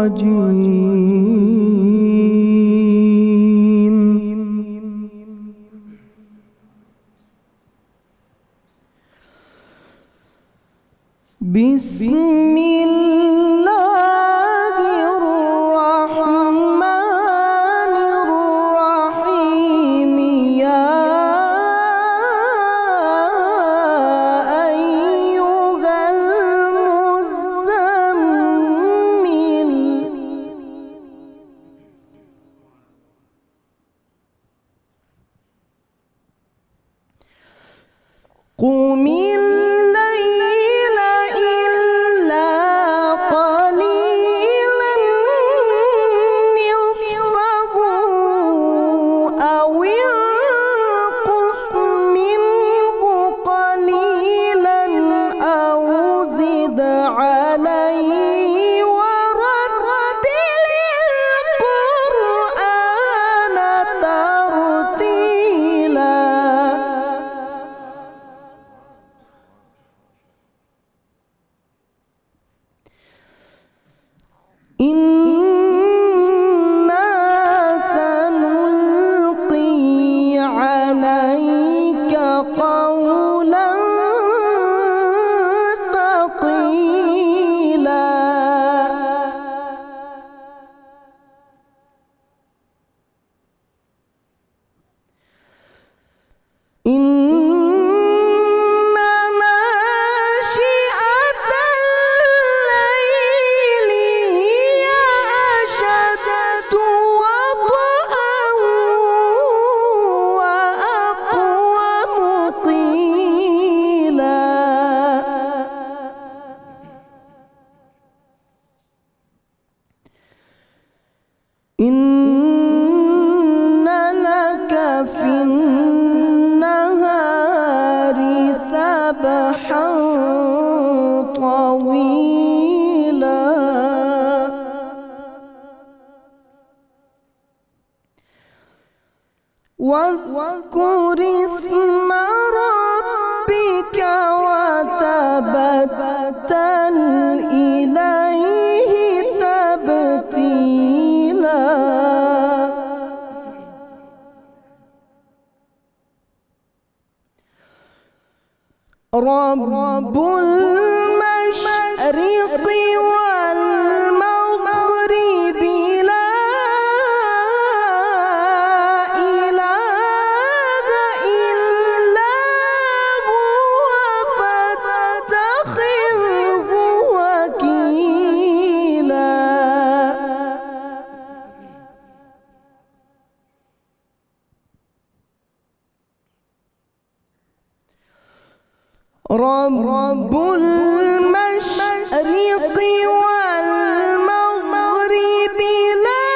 الرجيم بسم الله الرحمن الرحيم يا أيها المزمل قم الليل إلا قليلا نصفه أو انقص منه قليلا أو زد عليه ورتل القرآن ترتيلا إنا سنلقي عليك قولا ثقيلا إن ناشئة الليل هي أشد وطئا وأقوم قيلا إن لك في النهار سبحا طويلا واذكر اسم ربك وتبتل إليه تبتيلا رب المشرق والمغرب لا إله إلا هو فاتخذه وكيلا رب المشرق والمغرب لا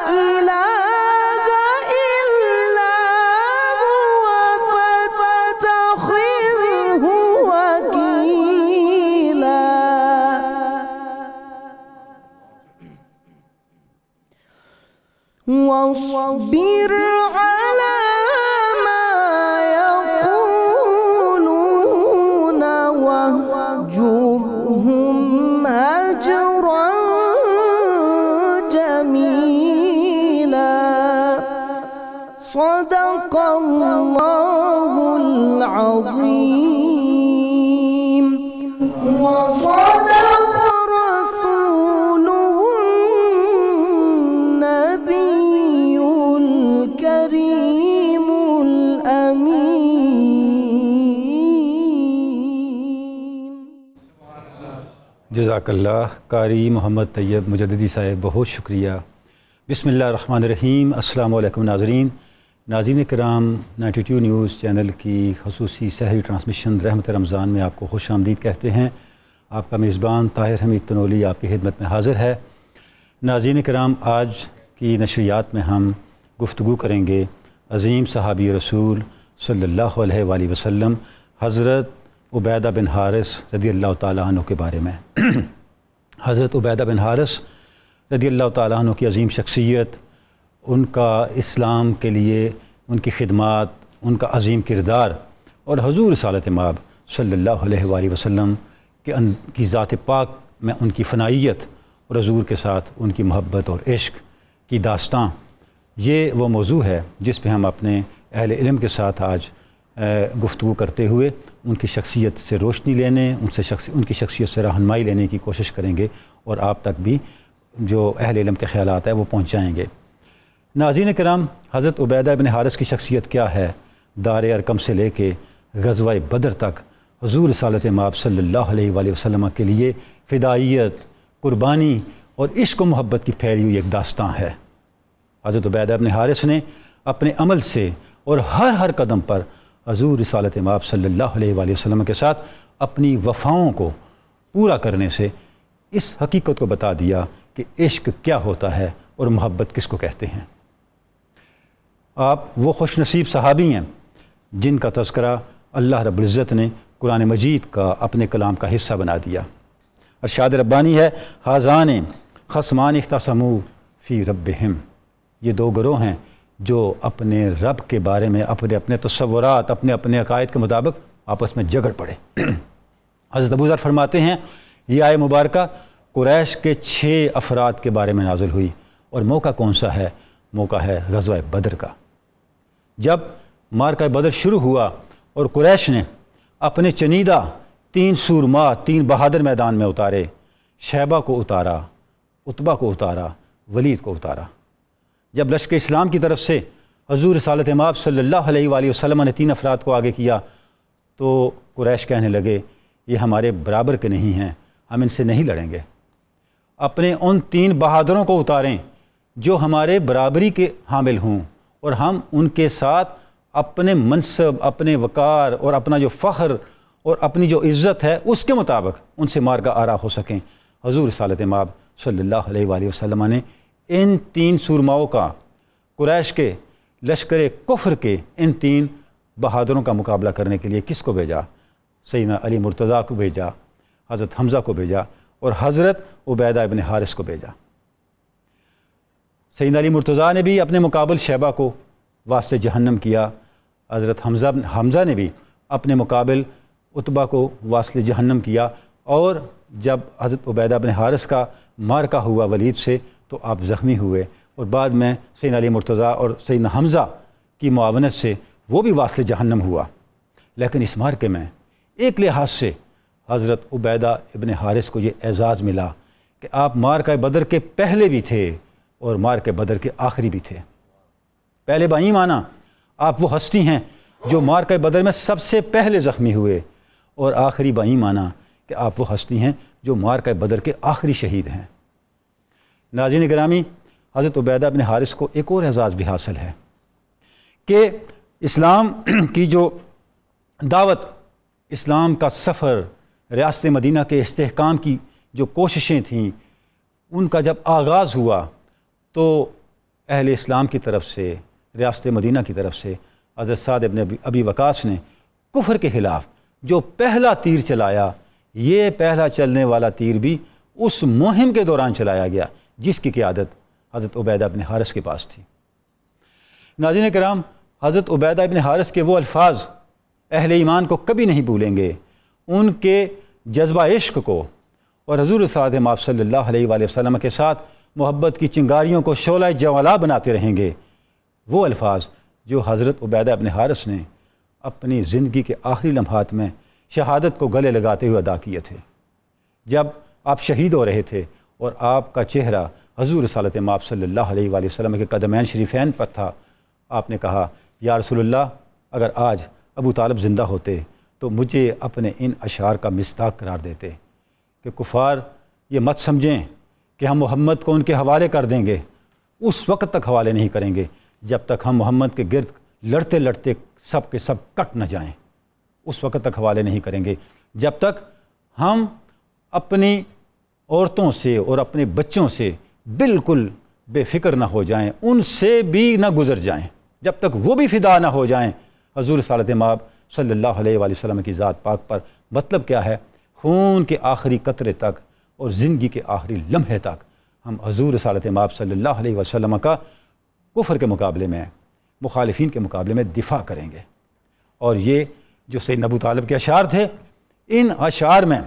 إله إلا هو فاتخذه وكيلا واصبر على ما يقولون واهجرهم هجرا جميلا صدق الله العظيم وصدق رسوله النبي الكريم الأمين جزاک اللہ قاری محمد طیب مجددی صاحب، بہت شکریہ۔ بسم اللہ الرحمن الرحیم۔ السلام علیکم ناظرین کرام، 92 نیوز چینل کی خصوصی سحری ٹرانسمیشن رحمت رمضان میں آپ کو خوش آمدید کہتے ہیں۔ آپ کا میزبان طاہر حمید تنولی آپ کی خدمت میں حاضر ہے۔ ناظرین کرام، آج کی نشریات میں ہم گفتگو کریں گے عظیم صحابی رسول صلی اللہ علیہ وآلہ وسلم حضرت عبیدہ بن حارث رضی اللہ تعالیٰ عنہ کے بارے میں۔ حضرت عبیدہ بن حارث رضی اللہ تعالیٰ عنہ کی عظیم شخصیت، ان کا اسلام کے لیے ان کی خدمات، ان کا عظیم کردار اور حضور رسالت مآب صلی اللہ علیہ وآلہ وسلم کہ ان کی ذات پاک میں ان کی فنائیت اور حضور کے ساتھ ان کی محبت اور عشق کی داستاں، یہ وہ موضوع ہے جس پہ ہم اپنے اہل علم کے ساتھ آج گفتگو کرتے ہوئے ان کی شخصیت سے روشنی لینے، ان کی شخصیت سے رہنمائی لینے کی کوشش کریں گے اور آپ تک بھی جو اہل علم کے خیالات ہیں وہ پہنچائیں گے۔ ناظرین کرام، حضرت عبیدہ بن حارث کی شخصیت کیا ہے؟ دار ارقم سے لے کے غزوہ بدر تک حضور رسالت مآب صلی اللہ علیہ وآلہ وسلم کے لیے فدائیت، قربانی اور عشق و محبت کی پھیلی ہوئی ایک داستاں ہے۔ حضرت عبیدہ بن حارث نے اپنے عمل سے اور ہر قدم پر حضور رسالت مآب صلی اللہ علیہ وآلہ وسلم کے ساتھ اپنی وفاؤں کو پورا کرنے سے اس حقیقت کو بتا دیا کہ عشق کیا ہوتا ہے اور محبت کس کو کہتے ہیں۔ آپ وہ خوش نصیب صحابی ہیں جن کا تذکرہ اللہ رب العزت نے قرآن مجید کا اپنے کلام کا حصہ بنا دیا۔ ارشاد ربانی ہے، حاذان خصمان اختصموا فی ربہم، یہ دو گروہ ہیں جو اپنے رب کے بارے میں اپنے تصورات، اپنے عقائد کے مطابق آپس میں جھگڑ پڑے۔ حضرت ابو ذر فرماتے ہیں، یہ آیہ مبارکہ قریش کے 6 افراد کے بارے میں نازل ہوئی، اور موقع کون سا ہے؟ موقع ہے غزوہ بدر کا۔ جب معرکہ بدر شروع ہوا اور قریش نے اپنے چنیدہ 3 سورما، 3 بہادر میدان میں اتارے، شیبہ کو اتارا، عتبہ کو اتارا، ولید کو اتارا۔ جب لشکر اسلام کی طرف سے حضور رسالت مآب صلی اللہ علیہ وآلہ وسلم نے 3 افراد کو آگے کیا تو قریش کہنے لگے، یہ ہمارے برابر کے نہیں ہیں، ہم ان سے نہیں لڑیں گے۔ اپنے ان 3 بہادروں کو اتاریں جو ہمارے برابری کے حامل ہوں، اور ہم ان کے ساتھ اپنے منصب، اپنے وقار اور اپنا جو فخر اور اپنی جو عزت ہے اس کے مطابق ان سے مارکہ آرا ہو سکیں۔ حضور رسالت مآب صلی اللہ علیہ وآلہ وسلم نے ان 3 سورماؤں کا، قریش کے لشکر کفر کے ان 3 بہادروں کا مقابلہ کرنے کے لیے کس کو بھیجا؟ سیدنا علی مرتضیٰ کو بھیجا، حضرت حمزہ کو بھیجا اور حضرت عبیدہ ابن حارث کو بھیجا۔ سیدنا علی مرتضیٰ نے بھی اپنے مقابل شیبہ کو واسطے جہنم کیا، حضرت حمزہ نے بھی اپنے مقابل عتبہ کو واسطے جہنم کیا، اور جب حضرت عبیدہ بن حارث کا مارکہ ہوا ولید سے تو آپ زخمی ہوئے، اور بعد میں سیدنا علی مرتضیٰ اور سیدنا حمزہ کی معاونت سے وہ بھی واسطے جہنم ہوا۔ لیکن اس مارکے میں ایک لحاظ سے حضرت عبیدہ ابن حارث کو یہ اعزاز ملا کہ آپ مارکہ بدر کے پہلے بھی تھے اور مارکہ بدر کے آخری بھی تھے۔ پہلے بایمان آپ وہ ہستی ہیں جو مارکہ بدر میں سب سے پہلے زخمی ہوئے، اور آخری بایمان کہ آپ وہ ہستی ہیں جو مارکہ بدر کے آخری شہید ہیں۔ ناظرین گرامی، حضرت عبیدہ بن حارث کو ایک اور اعزاز بھی حاصل ہے کہ اسلام کی جو دعوت، اسلام کا سفر، ریاست مدینہ کے استحکام کی جو کوششیں تھیں، ان کا جب آغاز ہوا تو اہل اسلام کی طرف سے، ریاست مدینہ کی طرف سے حضرت سعد بن ابی وقاص نے کفر کے خلاف جو پہلا تیر چلایا، یہ پہلا چلنے والا تیر بھی اس مہم کے دوران چلایا گیا جس کی قیادت حضرت عبیدہ بن حارث کے پاس تھی۔ ناظرین کرام، حضرت عبیدہ بن حارث کے وہ الفاظ اہل ایمان کو کبھی نہیں بھولیں گے، ان کے جذبہ عشق کو اور حضور رسالت مآب صلی اللہ علیہ وآلہ وسلم کے ساتھ محبت کی چنگاریوں کو شعلہ جوالا بناتے رہیں گے۔ وہ الفاظ جو حضرت عبیدہ بن حارث نے اپنی زندگی کے آخری لمحات میں شہادت کو گلے لگاتے ہوئے ادا کیے تھے، جب آپ شہید ہو رہے تھے اور آپ کا چہرہ حضور رسالت مآب صلی اللہ علیہ وآلہ وسلم کے قدمین شریفین پر تھا۔ آپ نے کہا، یا رسول اللہ، اگر آج ابو طالب زندہ ہوتے تو مجھے اپنے ان اشعار کا مصداق قرار دیتے کہ کفار یہ مت سمجھیں کہ ہم محمد کو ان کے حوالے کر دیں گے، اس وقت تک حوالے نہیں کریں گے جب تک ہم محمد کے گرد لڑتے لڑتے سب کے سب کٹ نہ جائیں، اس وقت تک حوالے نہیں کریں گے جب تک ہم اپنی عورتوں سے اور اپنے بچوں سے بالکل بے فکر نہ ہو جائیں، ان سے بھی نہ گزر جائیں، جب تک وہ بھی فدا نہ ہو جائیں حضور رسالت مآب صلی اللہ علیہ وآلہ وسلم کی ذات پاک پر۔ مطلب کیا ہے؟ خون کے آخری قطرے تک اور زندگی کے آخری لمحے تک ہم حضور رسالت مآب صلی اللہ علیہ وسلم کا کفر کے مقابلے میں، مخالفین کے مقابلے میں دفاع کریں گے۔ اور یہ جو سیدنا ابو طالب کے اشعار تھے، ان اشعار میں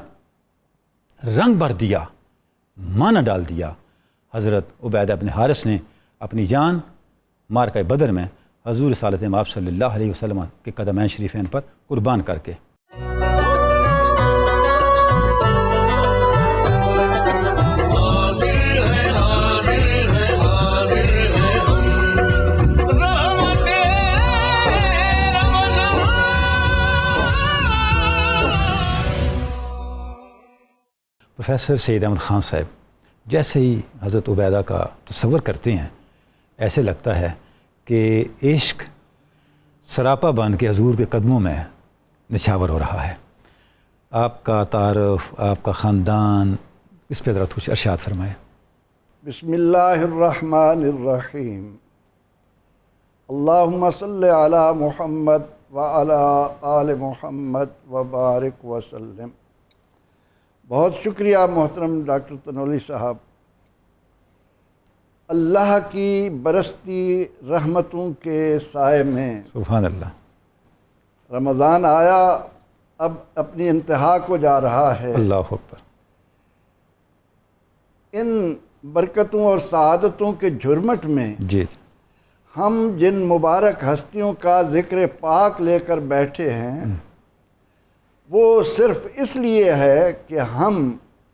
رنگ بھر دیا، معنی ڈال دیا۔ حضرت عبیدہ بن حارث نے اپنی جان معرکہ بدر میں حضور رسالت مآب صلی اللہ علیہ وسلم کے قدمین شریفین پر قربان کر کے۔ پروفیسر سید احمد خان صاحب جیسے ہی حضرت عبیدہ کا تصور کرتے ہیں، ایسے لگتا ہے کہ عشق سراپا بن کے حضور کے قدموں میں نچھاور ہو رہا ہے۔ آپ کا تعارف، آپ کا خاندان، اس پہ ذرا کچھ ارشاد فرمائیں۔ بسم اللہ الرحمن الرحیم، اللہم صلی علی محمد وعلی آل محمد وبارک وسلم۔ بہت شکریہ محترم ڈاکٹر تنولی صاحب۔ اللہ کی برستی رحمتوں کے سائے میں سبحان اللہ، رمضان آیا، اب اپنی انتہا کو جا رہا ہے۔ اللہ اکبر۔ ان برکتوں اور سعادتوں کے جھرمٹ میں جی ہم جن مبارک ہستیوں کا ذکر پاک لے کر بیٹھے ہیں، وہ صرف اس لیے ہے کہ ہم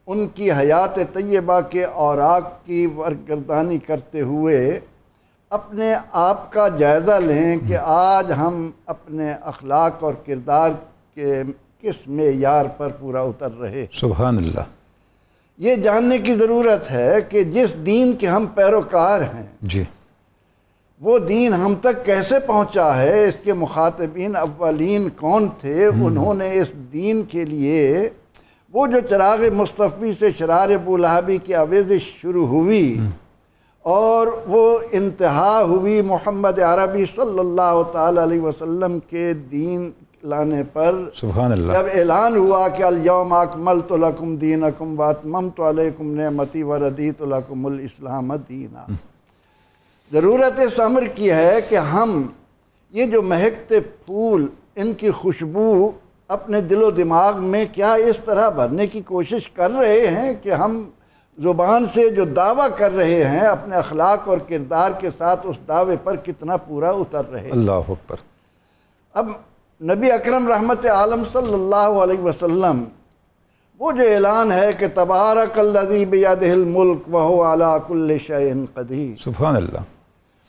ان کی حیات طیبہ کے اوراق کی ورگردانی کرتے ہوئے اپنے آپ کا جائزہ لیں کہ آج ہم اپنے اخلاق اور کردار کے کس معیار پر پورا اتر رہے۔ سبحان اللہ۔ یہ جاننے کی ضرورت ہے کہ جس دین کے ہم پیروکار ہیں، جی، وہ دین ہم تک کیسے پہنچا ہے، اس کے مخاطبین اولین کون تھے، انہوں نے اس دین کے لیے وہ جو چراغ مصطفی سے شرار ابولہبی کی آویزش شروع ہوئی اور وہ انتہا ہوئی محمد عربی صلی اللہ تعالی علیہ وسلم کے دین لانے پر، سبحان اللہ، جب اعلان ہوا کہ الیوم اکملت لکم دینکم واتممت علیکم نعمتی وردیت لکم الاسلام دینا۔ ضرورت اس امر کی ہے کہ ہم یہ جو مہکتے پھول، ان کی خوشبو اپنے دل و دماغ میں کیا اس طرح بھرنے کی کوشش کر رہے ہیں کہ ہم زبان سے جو دعویٰ کر رہے ہیں اپنے اخلاق اور کردار کے ساتھ اس دعوے پر کتنا پورا اتر رہے ہیں۔ اللہ اکبر۔ اب نبی اکرم رحمت عالم صلی اللہ علیہ وسلم، وہ جو اعلان ہے کہ تبارک الذی بیدہ الملک وہو علی کل شیء قدیر، سبحان اللہ،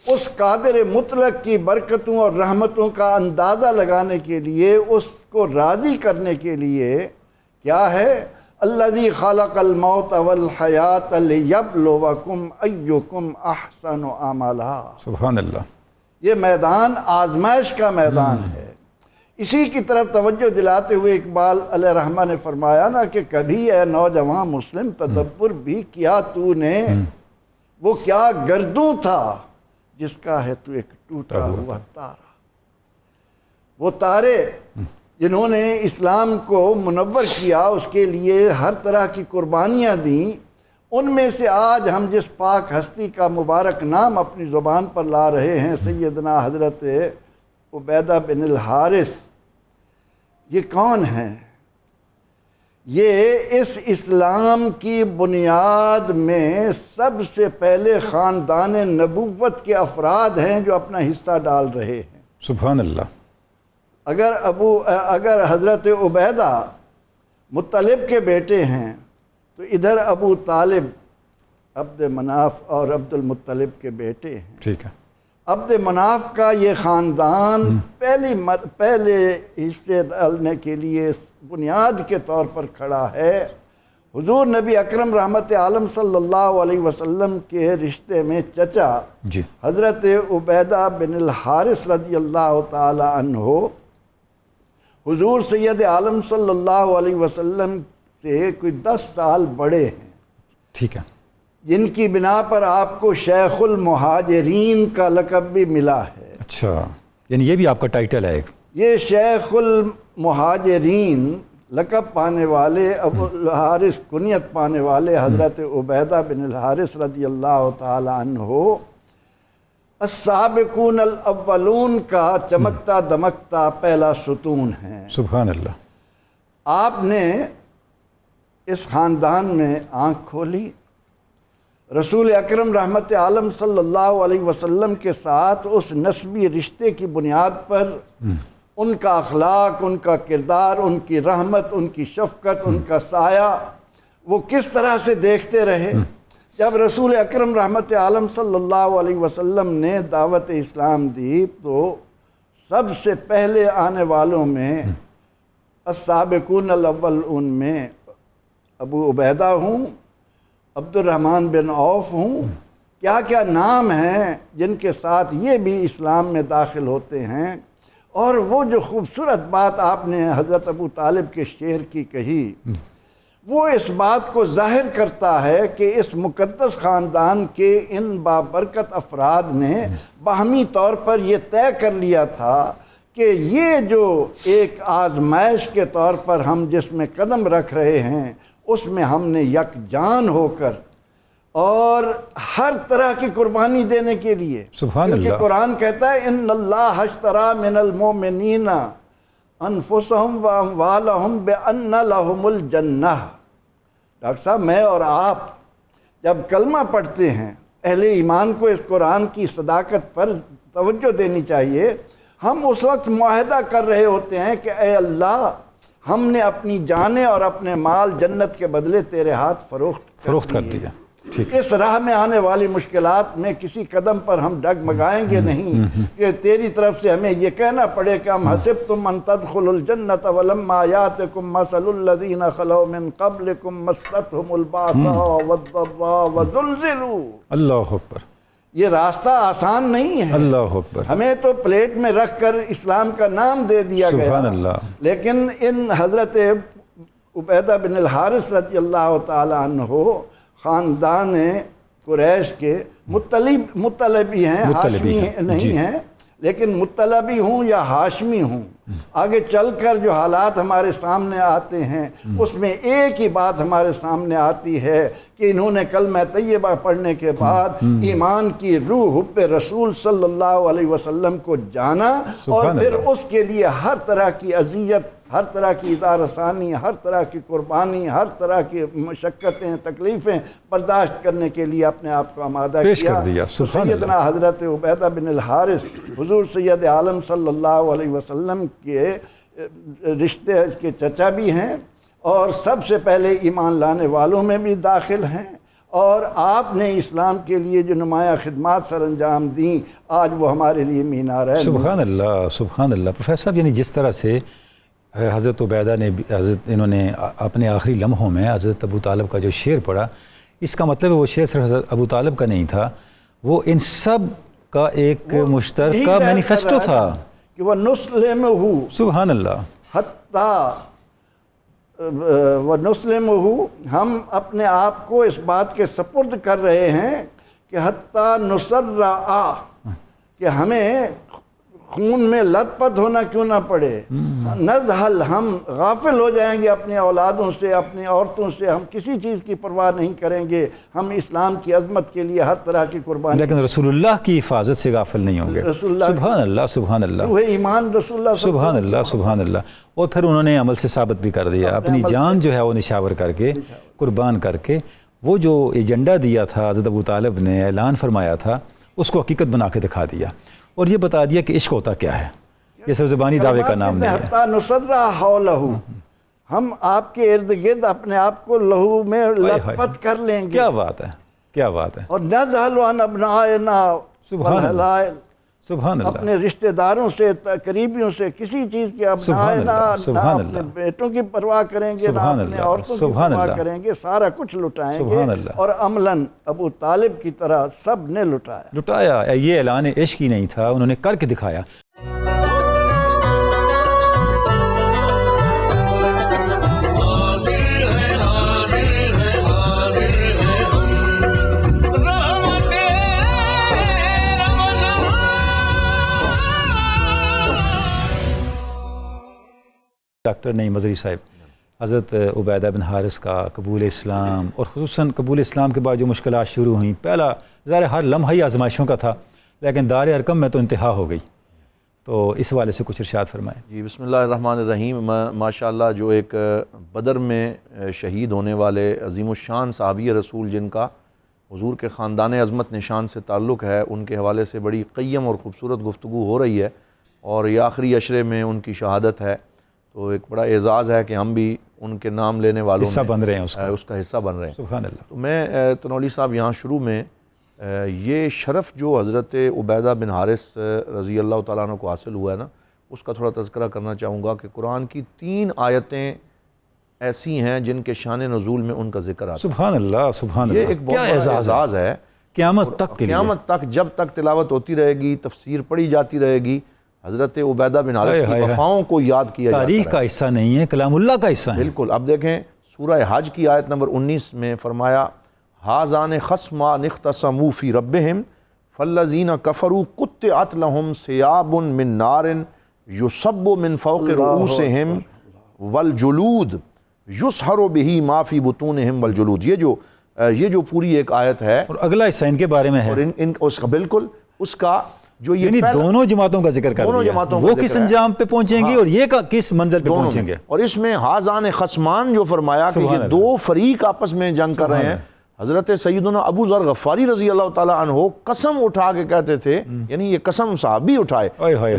اس قادر مطلق کی برکتوں اور رحمتوں کا اندازہ لگانے کے لیے، اس کو راضی کرنے کے لیے کیا ہے؟ الذی خلق الموت والحیات لیبلوکم ایکم احسن عملا۔ سبحان اللہ۔ یہ میدان آزمائش کا میدان ہے۔ اسی کی طرف توجہ دلاتے ہوئے اقبال علیہ رحمہ نے فرمایا نا کہ کبھی اے نوجوان مسلم تدبر بھی کیا تو نے، وہ کیا گردوں تھا جس کا ہے تو ایک ٹوٹا ہوا تارا۔ وہ تارے جنہوں نے اسلام کو منور کیا، اس کے لیے ہر طرح کی قربانیاں دیں، ان میں سے آج ہم جس پاک ہستی کا مبارک نام اپنی زبان پر لا رہے ہیں، سیدنا حضرت عبیدہ بن الحارث، یہ کون ہیں؟ یہ اس اسلام کی بنیاد میں سب سے پہلے خاندان نبوت کے افراد ہیں جو اپنا حصہ ڈال رہے ہیں۔ سبحان اللہ۔ اگر حضرت عبیدہ مطلب کے بیٹے ہیں تو ادھر ابو طالب عبد مناف اور عبد المطلب کے بیٹے ہیں۔ ٹھیک ہے۔ عبد مناف کا یہ خاندان پہلے حصے ڈالنے کے لیے بنیاد کے طور پر کھڑا ہے۔ حضور نبی اکرم رحمت عالم صلی اللہ علیہ وسلم کے رشتے میں چچا جی، حضرت عبیدہ بن الحارث رضی اللہ تعالی عنہ حضور سید عالم صلی اللہ علیہ وسلم سے کوئی 10 سال بڑے ہیں، ٹھیک ہے، جن کی بنا پر آپ کو شیخ المہاجرین کا لقب بھی ملا ہے۔ اچھا، یعنی یہ بھی آپ کا ٹائٹل ہے ایک؟ یہ شیخ المہاجرین لقب پانے والے، ابو الحارث کنیت پانے والے حضرت عبیدہ بن الحارث رضی اللہ تعالی عنہ السابقون الاولون کا چمکتا دمکتا پہلا ستون ہے۔ سبحان اللہ۔ آپ نے اس خاندان میں آنکھ کھولی، رسول اکرم رحمت عالم صلی اللہ علیہ وسلم کے ساتھ اس نسبی رشتے کی بنیاد پر ان کا اخلاق، ان کا کردار، ان کی رحمت، ان کی شفقت، ان کا سایہ وہ کس طرح سے دیکھتے رہے۔ جب رسول اکرم رحمت عالم صلی اللہ علیہ وسلم نے دعوت اسلام دی تو سب سے پہلے آنے والوں میں السابقون الاولون میں ابو عبیدہ ہوں، عبد الرحمن بن عوف ہوں، کیا کیا نام ہیں جن کے ساتھ یہ بھی اسلام میں داخل ہوتے ہیں۔ اور وہ جو خوبصورت بات آپ نے حضرت ابو طالب کے شعر کی کہی، وہ اس بات کو ظاہر کرتا ہے کہ اس مقدس خاندان کے ان بابرکت افراد نے باہمی طور پر یہ طے کر لیا تھا کہ یہ جو ایک آزمائش کے طور پر ہم جس میں قدم رکھ رہے ہیں اس میں ہم نے یکجان ہو کر اور ہر طرح کی قربانی دینے کے لیے، سبحان اللہ، کیونکہ قرآن کہتا ہے ان اللہ اشتری من المؤمنین انفسہم و اموالہم بان لہم الجنہ۔ ڈاکٹر صاحب، میں اور آپ جب کلمہ پڑھتے ہیں، اہل ایمان کو اس قرآن کی صداقت پر توجہ دینی چاہیے۔ ہم اس وقت معاہدہ کر رہے ہوتے ہیں کہ اے اللہ، ہم نے اپنی جانیں اور اپنے مال جنت کے بدلے تیرے ہاتھ فروخت کر دیا۔ اس راہ میں آنے والی مشکلات میں کسی قدم پر ہم ڈگمگائیں گے نہیں کہ تیری طرف سے ہمیں یہ کہنا پڑے کہ ہم حسبتم ان تدخلوا الجنۃ ولما یاتکم مثل الذین خلوا من قبلکم مستهم الباساء والضراء وزلزلوا۔ اللہ اکبر، یہ راستہ آسان نہیں ہے، اللہ اکبر، ہمیں تو پلیٹ میں رکھ کر اسلام کا نام دے دیا گیا، سبحان اللہ، لیکن ان حضرت عبیدہ بن الحارث رضی اللہ تعالی عنہ خاندان قریش کے مطلبی ہیں، ہاشمی نہیں ہیں، لیکن مطلبی ہوں یا ہاشمی ہوں، آگے چل کر جو حالات ہمارے سامنے آتے ہیں اس میں ایک ہی بات ہمارے سامنے آتی ہے کہ انہوں نے کلمہ طیبہ پڑھنے کے بعد ایمان کی روح حب رسول صلی اللہ علیہ وسلم کو جانا اور پھر اس کے لیے ہر طرح کی اذیت، ہر طرح کی اذا رسانی، ہر طرح کی قربانی، ہر طرح کی مشقتیں، تکلیفیں برداشت کرنے کے لیے اپنے آپ کو آمادہ کیا۔ سیدنا حضرت عبیدہ بن الحارث حضور سید عالم صلی اللہ علیہ وسلم کے رشتے کے چچا بھی ہیں اور سب سے پہلے ایمان لانے والوں میں بھی داخل ہیں، اور آپ نے اسلام کے لیے جو نمایاں خدمات سر انجام دیں آج وہ ہمارے لیے مینار ہے۔ سبحان اللہ، سبحان اللہ۔ پروفیسر صاحب، یعنی جس طرح سے حضرت عبیدہ نے انہوں نے اپنے آخری لمحوں میں حضرت ابو طالب کا جو شعر پڑھا، اس کا مطلب ہے وہ شعر صرف حضرت ابو طالب کا نہیں تھا، وہ ان سب کا ایک مشترکہ مینیفیسٹو تھا کہ وہ نسلمہ، سبحان اللہ، حتیٰ وہ نسلمہ، ہم اپنے آپ کو اس بات کے سپرد کر رہے ہیں کہ حتیٰ نسرع، کہ ہمیں خون میں لت پت ہونا کیوں نہ پڑے، نزحل، ہم غافل ہو جائیں گے اپنی اولادوں سے، اپنی عورتوں سے، ہم کسی چیز کی پرواہ نہیں کریں گے، ہم اسلام کی عظمت کے لیے ہر طرح کی قربانی، لیکن رسول اللہ کی حفاظت سے غافل نہیں ہوں گے۔ سبحان اللہ، سبحان اللہ، وہ ایمان رسول اللہ، سبحان اللہ، سبحان اللہ۔ اور پھر انہوں نے عمل سے ثابت بھی کر دیا، اپنی جان جو ہے وہ نشاور کر کے، قربان کر کے، وہ جو ایجنڈا دیا تھا حضرت ابو طالب نے، اعلان فرمایا تھا، اس کو حقیقت بنا کے دکھا دیا اور یہ بتا دیا کہ عشق ہوتا کیا ہے۔ یہ سب زبانی دعوے کا نام نہیں ہے۔ حتیٰ نسرع حولہ، ہم آپ کے ارد گرد اپنے آپ کو لہو میں لت پت کر لیں گے۔ کیا بات ہے، کیا بات ہے۔ اور نزحل عن ابنائنا والحلائل، سبحان اللہ، اپنے رشتہ داروں سے، قریبیوں سے کسی چیز کے ابنائنا، نہ اپنے بیٹوں کی پرواہ کریں گے، نہ اپنے عورتوں کی پرواہ کریں گے، سارا کچھ لٹائیں گے، اور عملاً ابو طالب کی طرح سب نے لٹایا۔ یہ اعلان عشق ہی نہیں تھا، انہوں نے کر کے دکھایا۔ ڈاکٹر نعیم مظہری صاحب، حضرت عبیدہ بن حارث کا قبول اسلام اور خصوصاً قبول اسلام کے بعد جو مشکلات شروع ہوئیں، پہلا ظاہر ہر لمحہ ہی آزمائشوں کا تھا، لیکن دار ارقم میں تو انتہا ہو گئی، تو اس حوالے سے کچھ ارشاد فرمائیں۔ جی بسم اللہ الرحمن الرحیم۔ ماشاءاللہ جو ایک بدر میں شہید ہونے والے عظیم الشان صحابی رسول جن کا حضور کے خاندان عظمت نشان سے تعلق ہے، ان کے حوالے سے بڑی قیم اور خوبصورت گفتگو ہو رہی ہے، اور یہ آخری عشرے میں ان کی شہادت ہے، تو ایک بڑا اعزاز ہے کہ ہم بھی ان کے نام لینے والوں حصہ بن رہے ہیں اس کا حصہ بن رہے ہیں۔ سبحان اللہ۔ تو میں تنولی صاحب یہاں شروع میں یہ شرف جو حضرت عبیدہ بن حارث رضی اللہ تعالیٰ عنہ کو حاصل ہوا ہے نا، اس کا تھوڑا تذکرہ کرنا چاہوں گا کہ قرآن کی 3 آیتیں ایسی ہیں جن کے شان نزول میں ان کا ذکر آتا ہے۔ سبحان اللہ، سبحان اللہ، یہ ایک بہت کیا بڑا اعزاز ہے قیامت تک کے لیے۔ قیامت تک جب تک تلاوت ہوتی رہے گی، تفسیر پڑھی جاتی رہے گی، حضرت عبیدہ بن حارث کی وفاؤں کو یاد کیا جاتا ہے۔ تاریخ کا حصہ نہیں ہے، کلام اللہ کا حصہ ہے۔ بالکل۔ اب دیکھیں سورہ حج کی آیت نمبر 19 میں فرمایا ہَذَانِ خَصْمَانِ اخْتَصَمُوا فِي رَبِّهِمْ فَالَّذِينَ كَفَرُوا قُطِّعَتْ لَهُمْ ثِيَابٌ مِّن نَارٍ يُصَبُّ مِّن فَوْقِ رُؤُوسِهِمْ وَالْجُلُودُ يُسْحَرُ بِهِ مَا فِي بُطُونِهِمْ وَالْجُلُودُ۔ یہ جو پوری ایک آیت ہے، اور اگلا حصہ ان کے بارے میں ہے، اور اس کا بالکل اس کا جو یہ یعنی دونوں جماعتوں کا ذکر کر دیا، وہ کس انجام پہ پہنچیں گی اور یہ کس منزل پہ پہنچیں گے۔ اور اس میں ہَذَانِ خَصْمَان جو فرمایا کہ یہ 2 فریق آپس میں جنگ کر رہے ہیں۔ حضرت سیدنا ابو ذر غفاری رضی اللہ تعالیٰ عنہ قسم اٹھا کے کہتے تھے، یعنی یہ قسم صحابی اٹھائے،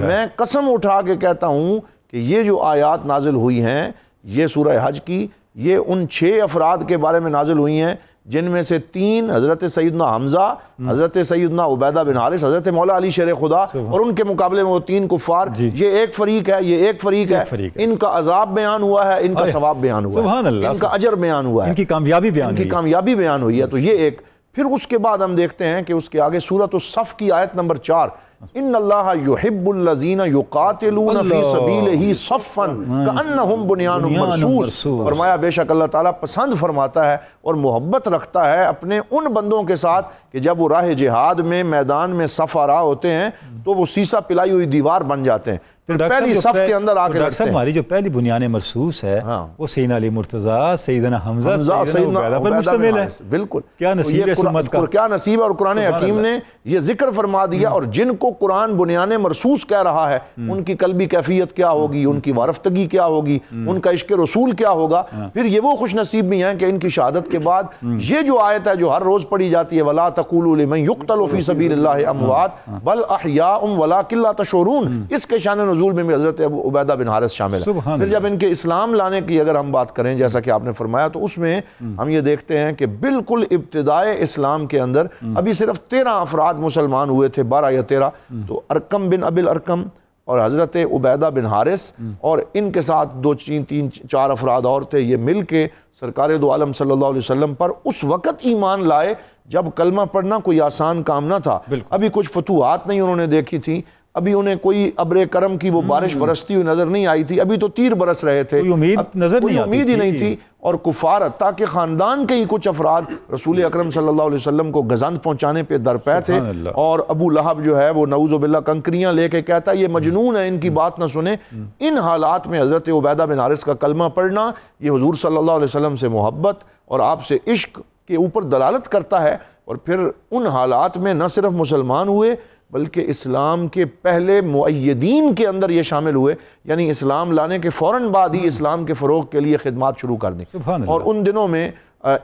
میں قسم اٹھا کے کہتا ہوں کہ یہ جو آیات نازل ہوئی ہیں، یہ سورہ حج کی، یہ ان 6 افراد کے بارے میں نازل ہوئی ہیں جن میں سے 3 حضرت سیدنا حمزہ، حضرت سیدنا عبیدہ بن حارث، حضرت مولا علی شیر خدا، اور ان کے مقابلے میں وہ 3 کفار۔ یہ ایک فریق ہے، یہ ایک فریق ہے، ان کا عذاب بیان ہوا ہے، ان کا ثواب بیان ہوا ہے، ان کا اجر بیان ہوا ہے، ان کی کامیابی بیان ہوئی ہے۔ تو یہ ایک، پھر اس کے بعد ہم دیکھتے ہیں کہ اس کے آگے سورۃ الصف کی آیت نمبر 4، ان اللہ یحب الذین یقاتلون فی سبیلہ صفا کأنہم بنیان مرصوص۔ فرمایا بے شک اللہ تعالیٰ پسند فرماتا ہے اور محبت رکھتا ہے اپنے ان بندوں کے ساتھ کہ جب وہ راہ جہاد میں میدان میں صف آرا ہوتے ہیں تو وہ سیسا پلائی ہوئی دیوار بن جاتے ہیں، پہلی صف کے اندر آ کے ڈاکٹر صاحب ہماری جو پہلی بنیان مرصوص ہے وہ سیدنا علی مرتضیٰ، سیدنا حمزہ، سیدنا عبیدہ پر مشتمل ہے۔ بالکل، کیا نصیب ہے سمت کا، کیا نصیب ہے۔ اور قرآن حکیم نے یہ ذکر فرما دیا، اور جن کو قرآن بنیان مرصوص کہہ رہا ہے ان کی قلبی کیفیت کیا ہوگی، ان کی وارفتگی کیا ہوگی، ان کا عشق رسول کیا ہوگا۔ پھر یہ وہ خوش نصیب بھی ہیں کہ ان کی شہادت کے بعد یہ جو آیت ہے جو ہر روز پڑھی جاتی ہے، وَلَا تَقُولُوا لِمَن يُقْتَلُ فِي سَبِيلِ اللَّهِ أَمْوَاتٌ بَلْ أَحْيَاءٌ وَلَٰكِن لَّا تَشْعُرُونَ، اس کے شان نزول میں بھی حضرت عبیدہ بن حارث شامل ہے۔ پھر جب ان کے اسلام لانے کی اگر ہم بات کریں جیسا کہ آپ نے فرمایا، تو اس میں ہم یہ دیکھتے ہیں کہ بالکل ابتدائے اسلام کے اندر ابھی صرف 13 افراد مسلمان ہوئے تھے، 12 یا 13، تو ارقم بن ابی الارقم اور حضرت عبیدہ بن حارث اور ان کے ساتھ 2 3 4 افراد اور تھے، یہ مل کے سرکار دو عالم صلی اللہ علیہ وسلم پر اس وقت ایمان لائے جب کلمہ پڑھنا کوئی آسان کام نہ تھا، ابھی کچھ فتوحات نہیں انہوں نے دیکھی تھی، ابھی انہیں کوئی ابر کرم کی وہ بارش برستی ہوئی نظر نہیں آئی تھی، ابھی تو تیر برس رہے تھے، کوئی امید ہی نہیں تھی، اور کفار حتیٰ کہ خاندان کے ہی کچھ افراد رسول اکرم صلی اللہ علیہ وسلم کو گزند پہنچانے پہ درپے تھے، اور ابو لہب جو ہے وہ نعوذ باللہ کنکریاں لے کے کہتا ہے یہ مجنون ہے، ان کی بات نہ سنیں۔ ان حالات میں حضرت عبیدہ بن حارث کا کلمہ پڑھنا یہ حضور صلی اللہ علیہ وسلم سے محبت اور آپ سے عشق کے اوپر دلالت کرتا ہے، اور پھر ان حالات میں نہ صرف مسلمان ہوئے بلکہ اسلام کے پہلے مؤیدین کے اندر یہ شامل ہوئے، یعنی اسلام لانے کے فوراً بعد ہی اسلام کے فروغ کے لیے خدمات شروع کر دیں۔ اور ان دنوں میں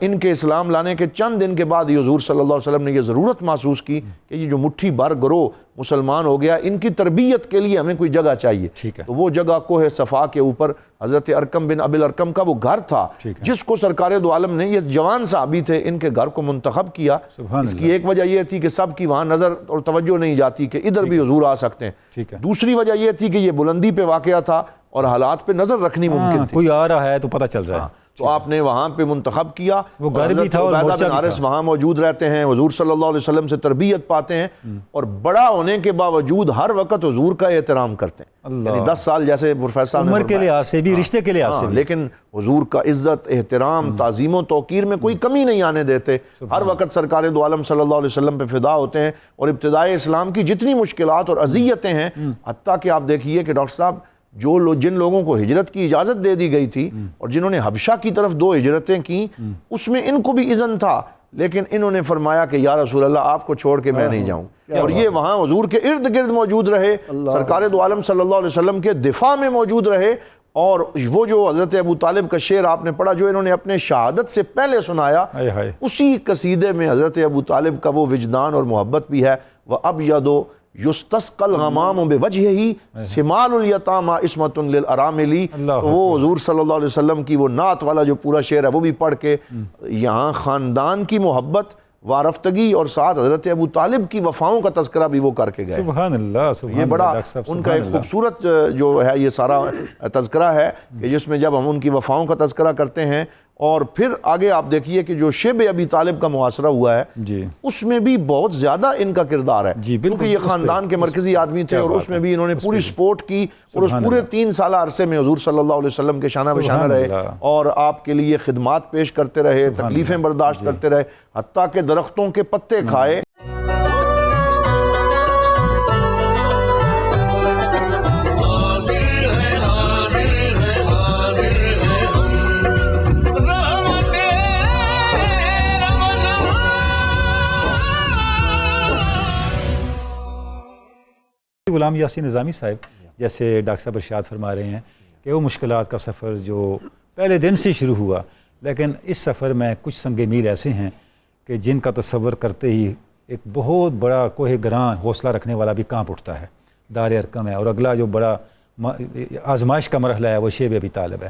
ان کے اسلام لانے کے چند دن کے بعد یہ حضور صلی اللہ علیہ وسلم نے یہ ضرورت محسوس کی کہ یہ جو مٹھی بھر گروہ مسلمان ہو گیا، ان کی تربیت کے لیے ہمیں کوئی جگہ چاہیے۔ تو وہ جگہ کوہ صفا کے اوپر حضرت ارقم بن ابی الارقم کا وہ گھر تھا، جس کو سرکار دو عالم نے، یہ جوان صحابی تھے، ان کے گھر کو منتخب کیا۔ اس کی ایک وجہ یہ تھی کہ سب کی وہاں نظر اور توجہ نہیں جاتی کہ ادھر بھی حضور آ سکتے ہیں، دوسری وجہ یہ تھی کہ یہ بلندی پہ واقعہ تھا اور حالات پہ نظر رکھنی ممکن تھی، کوئی آ رہا ہے تو پتہ چل رہا ہے، تو آپ نے وہاں پہ منتخب کیا۔ وہ گھر بھی تھا اور عبیدہ مورچہ بن بھی حارث تھا، وہاں موجود رہتے ہیں، حضور صلی اللہ علیہ وسلم سے تربیت پاتے ہیں، اور بڑا ہونے کے باوجود ہر وقت حضور کا احترام کرتے ہیں، یعنی 10 سال جیسے پروفیسر صاحب نے عمر کے لحاظ سے بھی، رشتے کے لحاظ سے بھی، لیکن حضور کا عزت، احترام، تعظیم و توقیر میں کوئی کمی نہیں آنے دیتے، ہر وقت سرکار دو عالم صلی اللہ علیہ وسلم پہ فدا ہوتے ہیں، اور ابتدائے اسلام کی جتنی مشکلات اور اذیتیں ہیں، حتیٰ کہ آپ دیکھیے کہ ڈاکٹر صاحب جن لوگوں کو ہجرت کی اجازت دے دی گئی تھی اور جنہوں نے حبشہ کی طرف 2 ہجرتیں کی، اس میں ان کو بھی اذن تھا لیکن انہوں نے فرمایا کہ یا رسول اللہ آپ کو چھوڑ کے میں نہیں جاؤں، اور یہ وہاں حضور کے ارد گرد موجود رہے، سرکار دو عالم صلی اللہ علیہ وسلم کے دفاع میں موجود رہے، اور وہ جو حضرت ابو طالب کا شعر آپ نے پڑھا جو انہوں نے اپنے شہادت سے پہلے سنایا، اسی قصیدے میں حضرت ابو طالب کا وہ وجدان اور محبت بھی ہے، وَأَبْيَضُ يُسْتَسْقَى الْغَمَامُ بِوَجْهِهِ سِمَالُ الْيَتَامَى عِصْمَةٌ لِلْأَرَامِلِ۔ تو وہ حضور صلی اللہ علیہ وسلم کی وہ نعت والا جو پورا شعر ہے وہ بھی پڑھ کے یہاں خاندان کی محبت، وارفتگی، اور ساتھ حضرت ابو طالب کی وفاؤں کا تذکرہ بھی وہ کر کے گئے۔ سبحان اللہ، سبحان یہ بڑا اللہ، ان کا ایک خوبصورت جو ہے یہ سارا تذکرہ ہے کہ جس میں جب ہم ان کی وفاؤں کا تذکرہ کرتے ہیں، اور پھر آگے آپ دیکھیے کہ جو شیب ابی طالب کا محاصرہ ہوا ہے جی اس میں بھی بہت زیادہ ان کا کردار ہے، جی بالکل، کیونکہ یہ خاندان کے مرکزی آدمی تھے، اور اس میں بھی انہوں نے پوری سپورٹ کی، اور اس پورے 3 سالہ عرصے میں حضور صلی اللہ علیہ وسلم کے شانہ بشانہ رہے، اور آپ کے لیے خدمات پیش کرتے رہے، تکلیفیں برداشت کرتے رہے، حتیٰ کہ درختوں کے پتے کھائے۔ غلام یاسین نظامی صاحب جیسے ڈاکٹر صاحب ارشاد فرما رہے ہیں کہ وہ مشکلات کا سفر جو پہلے دن سے شروع ہوا، لیکن اس سفر میں کچھ سنگ میل ایسے ہیں کہ جن کا تصور کرتے ہی ایک بہت بڑا کوہ گراں حوصلہ رکھنے والا بھی کانپ اٹھتا ہے، دار ارقم ہے، اور اگلا جو بڑا آزمائش کا مرحلہ ہے وہ شیب ابی طالب ہے،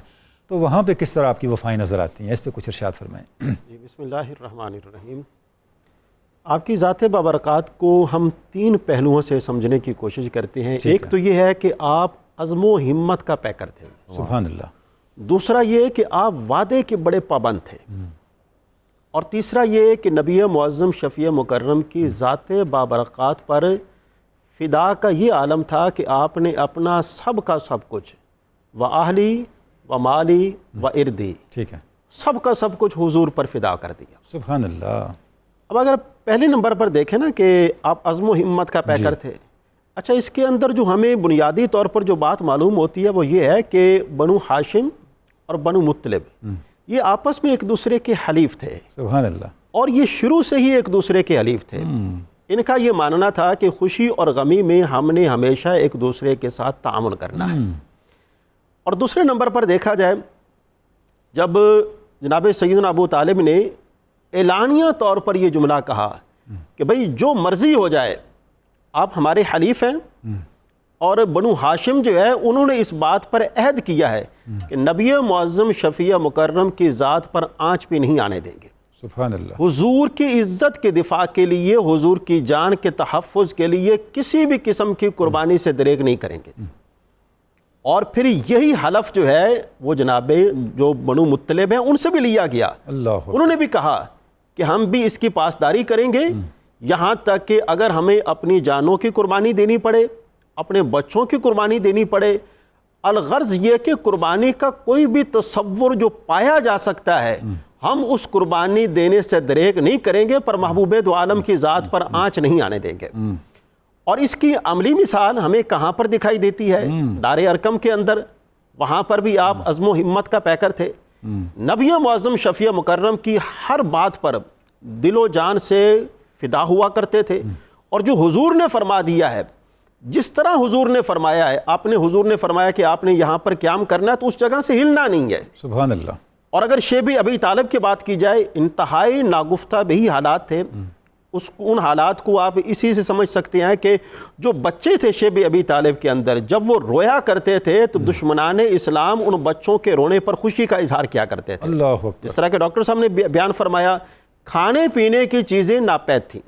تو وہاں پہ کس طرح آپ کی وفائیں نظر آتی ہیں، اس پہ کچھ ارشاد فرمائیں۔ بسم اللہ الرحمن الرحیم۔ آپ کی ذات بابرکات کو ہم 3 پہلوؤں سے سمجھنے کی کوشش کرتے ہیں۔ ایک تو یہ ہے کہ آپ عزم و ہمت کا پیکر تھے، سبحان اللہ۔ دوسرا یہ کہ آپ وعدے کے بڑے پابند تھے، اور تیسرا یہ کہ نبی معظم شفیع مکرم کی ذات بابرکات پر فدا کا یہ عالم تھا کہ آپ نے اپنا سب کا سب کچھ، وَأَهْلِي وَمَالِي وَإِرْضِي، ٹھیک ہے، سب کا سب کچھ حضور پر فدا کر دیا۔ سبحان اللہ۔ اب اگر پہلے نمبر پر دیکھیں نا کہ آپ عزم و ہمت کا پیکر تھے، اچھا اس کے اندر جو ہمیں بنیادی طور پر جو بات معلوم ہوتی ہے وہ یہ ہے کہ بنو ہاشم اور بنو مطلب یہ آپس میں ایک دوسرے کے حلیف تھے، سبحان اللہ، اور یہ شروع سے ہی ایک دوسرے کے حلیف تھے۔ ان کا یہ ماننا تھا کہ خوشی اور غمی میں ہم نے ہمیشہ ایک دوسرے کے ساتھ تعاون کرنا ہے۔ اور دوسرے نمبر پر دیکھا جائے، جب جناب سیدنا ابو طالب نے اعلانیہ طور پر یہ جملہ کہا کہ بھئی جو مرضی ہو جائے آپ ہمارے حلیف ہیں، اور بنو ہاشم جو ہے انہوں نے اس بات پر عہد کیا ہے کہ نبی معظم شفیع مکرم کی ذات پر آنچ بھی نہیں آنے دیں گے، سبحان اللہ، حضور کی عزت کے دفاع کے لیے، حضور کی جان کے تحفظ کے لیے کسی بھی قسم کی قربانی سے دریغ نہیں کریں گے۔ اور پھر یہی حلف جو ہے وہ جناب جو بنو مطلب ہیں ان سے بھی لیا گیا، انہوں نے بھی کہا کہ ہم بھی اس کی پاسداری کریں گے، یہاں تک کہ اگر ہمیں اپنی جانوں کی قربانی دینی پڑے، اپنے بچوں کی قربانی دینی پڑے، الغرض یہ کہ قربانی کا کوئی بھی تصور جو پایا جا سکتا ہے ہم اس قربانی دینے سے دریغ نہیں کریں گے، پر محبوب دو عالم کی ذات پر آنچ نہیں آنے دیں گے۔ اور اس کی عملی مثال ہمیں کہاں پر دکھائی دیتی ہے؟ دار ارقم کے اندر، وہاں پر بھی آپ عزم و ہمت کا پیکر تھے، نبی معظم شفیع مکرم کی ہر بات پر دل و جان سے فدا ہوا کرتے تھے، اور جو حضور نے فرما دیا ہے، جس طرح حضور نے فرمایا ہے، حضور نے فرمایا کہ آپ نے یہاں پر قیام کرنا ہے تو اس جگہ سے ہلنا نہیں ہے، سبحان اللہ۔ اور اگر شیب ابی طالب کی بات کی جائے، انتہائی ناگفتہ بہی حالات تھے، ان حالات کو آپ اسی سے سمجھ سکتے ہیں کہ جو بچے تھے شیب ابی طالب کے اندر، جب وہ رویا کرتے تھے تو دشمنان اسلام ان بچوں کے رونے پر خوشی کا اظہار کیا کرتے تھے۔ اللہ اکبر۔ جس طرح کہ ڈاکٹر صاحب نے بیان فرمایا، کھانے پینے کی چیزیں ناپید تھیں،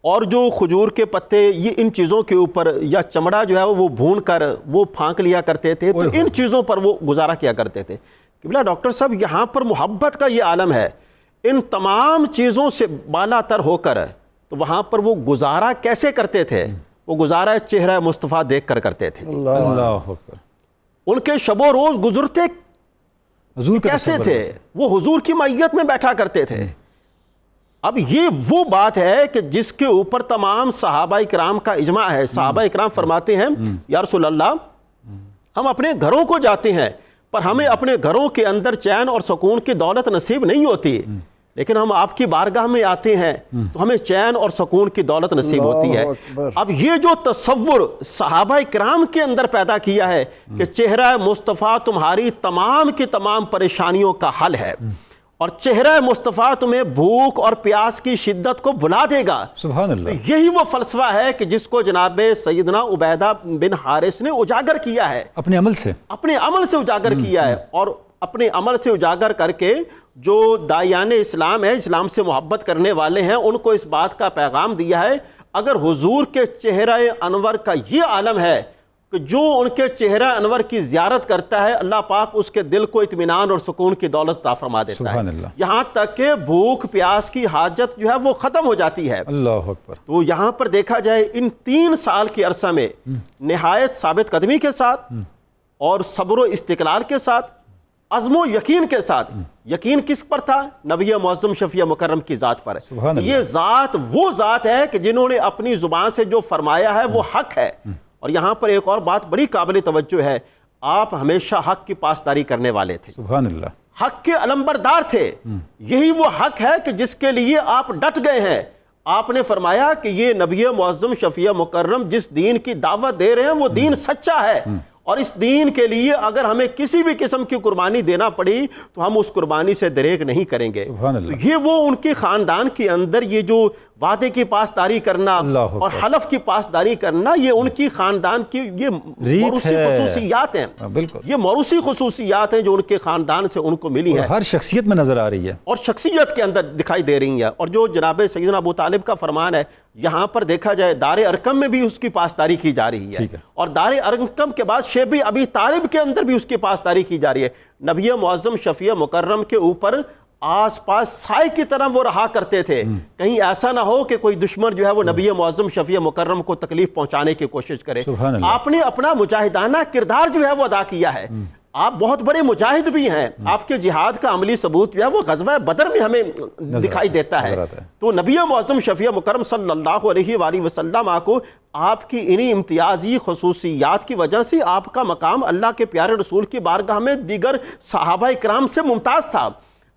اور جو کھجور کے پتے یہ ان چیزوں کے اوپر یا چمڑا جو ہے وہ بھون کر وہ پھانک لیا کرتے تھے، تو ان چیزوں پر وہ گزارا کیا کرتے تھے۔ کہ بلا ڈاکٹر صاحب یہاں پر محبت کا یہ عالم ہے، ان تمام چیزوں سے بالا تر ہو کر تو وہاں پر وہ گزارا کیسے کرتے تھے؟ وہ گزارا چہرہ مصطفیٰ دیکھ کر کرتے تھے۔ اللہ اکبر۔ ان کے شب و روز گزرتے حضور کیسے تھے؟ وہ حضور کی معیت میں بیٹھا کرتے تھے۔ اب یہ وہ بات ہے کہ جس کے اوپر تمام صحابہ اکرام کا اجماع ہے۔ صحابہ اکرام فرماتے ہیں یا رسول اللہ، ہم اپنے گھروں کو جاتے ہیں پر ہمیں اپنے گھروں کے اندر چین اور سکون کی دولت نصیب نہیں ہوتی، لیکن ہم آپ کی بارگاہ میں آتے ہیں تو ہمیں چین اور سکون کی دولت نصیب ہوتی ہے۔ اللہ اکبر۔ اب یہ جو تصور صحابہ کرام کے اندر پیدا کیا ہے کہ چہرہ مصطفیٰ تمہاری تمام کی تمام پریشانیوں کا حل ہے، اور چہرہ مصطفیٰ تمہیں بھوک اور پیاس کی شدت کو بھلا دے گا۔ سبحان اللہ۔ یہی وہ فلسفہ ہے کہ جس کو جناب سیدنا عبیدہ بن حارث نے اجاگر کیا ہے، اپنے عمل سے اجاگر کیا ہے، اور اپنے عمل سے اجاگر کر کے جو داعیان اسلام ہے، اسلام سے محبت کرنے والے ہیں، ان کو اس بات کا پیغام دیا ہے اگر حضور کے چہرہ انور کا یہ عالم ہے کہ جو ان کے چہرہ انور کی زیارت کرتا ہے، اللہ پاک اس کے دل کو اطمینان اور سکون کی دولت عطا فرما دیتا سبحان ہے، اللہ۔ یہاں تک کہ بھوک پیاس کی حاجت جو ہے وہ ختم ہو جاتی ہے۔ اللہ اکبر۔ تو یہاں پر دیکھا جائے ان 3 سال کے عرصہ میں نہایت ثابت قدمی کے ساتھ اور صبر و استقلال کے ساتھ، عزم و یقین کے ساتھ، یقین کس پر تھا؟ نبی معظم شفیع مکرم کی ذات پر۔ سبحان اللہ۔ یہ ذات وہ ذات ہے کہ جنہوں نے اپنی زبان سے جو فرمایا ہے وہ حق ہے۔ اور یہاں پر ایک اور بات بڑی قابل توجہ ہے، آپ ہمیشہ حق کی پاسداری کرنے والے تھے، سبحان اللہ۔ حق کے علمبردار تھے۔ یہی وہ حق ہے کہ جس کے لیے آپ ڈٹ گئے ہیں۔ آپ نے فرمایا کہ یہ نبی معظم شفیع مکرم جس دین کی دعوت دے رہے ہیں وہ دین سچا ہے، اور اس دین کے لیے اگر ہمیں کسی بھی قسم کی قربانی دینا پڑی تو ہم اس قربانی سے دریغ نہیں کریں گے۔ سبحان اللہ۔ تو یہ وہ ان کے خاندان کے اندر یہ جو وعدے کی پاسداری کرنا اللہ اکبر۔ اور حلف کی پاسداری کرنا، یہ ان کی خاندان کی یہ ریت موروثی ہے۔ خصوصیات ہیں۔ بالکل۔ یہ موروثی خصوصیات ہیں جو ان کے خاندان سے ان کو ملی ہیں، ہر شخصیت میں نظر آ رہی ہے۔ اور شخصیت کے اندر دکھائی دے رہی ہیں۔ اور جو جناب سیدنا ابو طالب کا فرمان ہے، یہاں پر دیکھا جائے دار ارقم میں بھی اس کی پاسداری کی جا رہی ہے، ٹھیک ہے۔ اور دار ارقم کے بعد شیب ابی طالب کے اندر بھی اس کی پاسداری کی جا رہی ہے۔ نبی معظم شفیع مکرم کے اوپر آس پاس سائے کی طرح وہ رہا کرتے تھے، کہیں ایسا نہ ہو کہ کوئی دشمن جو ہے وہ نبی معظم شفیع مکرم کو تکلیف پہنچانے کی کوشش کرے۔ سبحان اللہ۔ آپ نے اپنا مجاہدانہ کردار جو ہے وہ ادا کیا ہے۔ آپ بہت بڑے مجاہد بھی ہیں، آپ کے جہاد کا عملی ثبوت جو ہے وہ غزوہ بدر میں ہمیں دکھائی دیتا ہے۔ تو نبی معظم شفیع مکرم صلی اللہ علیہ وآلہ وسلم کو آپ کی انہی امتیازی خصوصیات کی وجہ سے آپ کا مقام اللہ کے پیارے رسول کی بارگاہ میں دیگر صحابہ کرام سے ممتاز تھا۔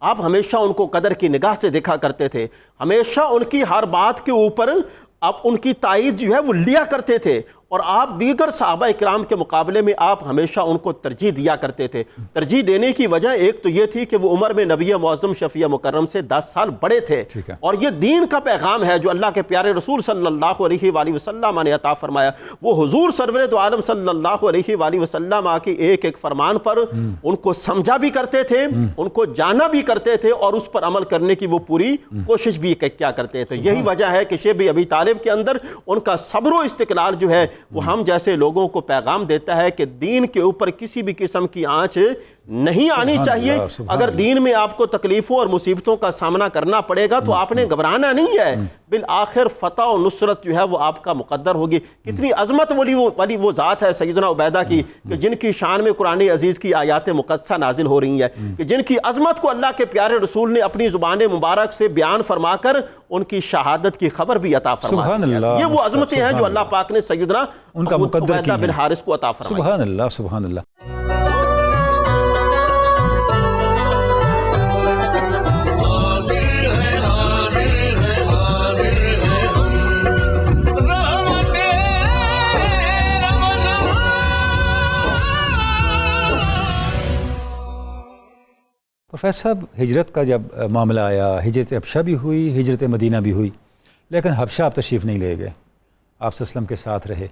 آپ ہمیشہ ان کو قدر کی نگاہ سے دیکھا کرتے تھے، ہمیشہ ان کی ہر بات کے اوپر آپ ان کی تائید جو ہے وہ لیا کرتے تھے، اور آپ دیگر صحابہ اکرام کے مقابلے میں آپ ہمیشہ ان کو ترجیح دیا کرتے تھے۔ ترجیح دینے کی وجہ ایک تو یہ تھی کہ وہ عمر میں نبی معظم شفیع مکرم سے 10 سال بڑے تھے، اور یہ دین کا پیغام ہے جو اللہ کے پیارے رسول صلی اللہ علیہ وآلہ وسلم نے عطا فرمایا۔ وہ حضور سرور دو عالم صلی اللہ علیہ وآلہ وسلم کے ایک ایک فرمان پر ان کو سمجھا بھی کرتے تھے، ان کو جانا بھی کرتے تھے، اور اس پر عمل کرنے کی وہ پوری کوشش بھی کیا کرتے تھے۔ یہی وجہ ہے کہ شیب ابی طالب کے اندر ان کا صبر و استقلال جو ہے وہ ہم جیسے لوگوں کو پیغام دیتا ہے کہ دین کے اوپر کسی بھی قسم کی آنچ نہیں آنی چاہیے۔ اگر دین میں آپ کو تکلیفوں اور مصیبتوں کا سامنا کرنا پڑے گا تو آپ نے گھبرانا نہیں ہے، بالآخر فتح و نصرت جو ہے وہ آپ کا مقدر ہوگی۔ کتنی عظمت والی وہ ذات ہے سیدنا عبیدہ کی کہ جن کی شان میں قرآن عزیز کی آیات مقدسہ نازل ہو رہی ہیں، کہ جن کی عظمت کو اللہ کے پیارے رسول نے اپنی زبان مبارک سے بیان فرما کر ان کی شہادت کی خبر بھی عطا فرما دی ہے۔ یہ وہ عظمتیں ہیں جو اللہ پاک نے سیدنا ان کا مقدر کی عبیدہ بن حارث کو عطا فرمائی۔ سبحان اللہ، سبحان اللہ۔ پروفیسر صاحب، ہجرت کا جب معاملہ آیا، ہجرت حبشہ بھی ہوئی، ہجرت مدینہ بھی ہوئی، لیکن حبشہ آپ تشریف نہیں لے گئے، آپ صلی اللہ علیہ وسلم کے ساتھ رہے۔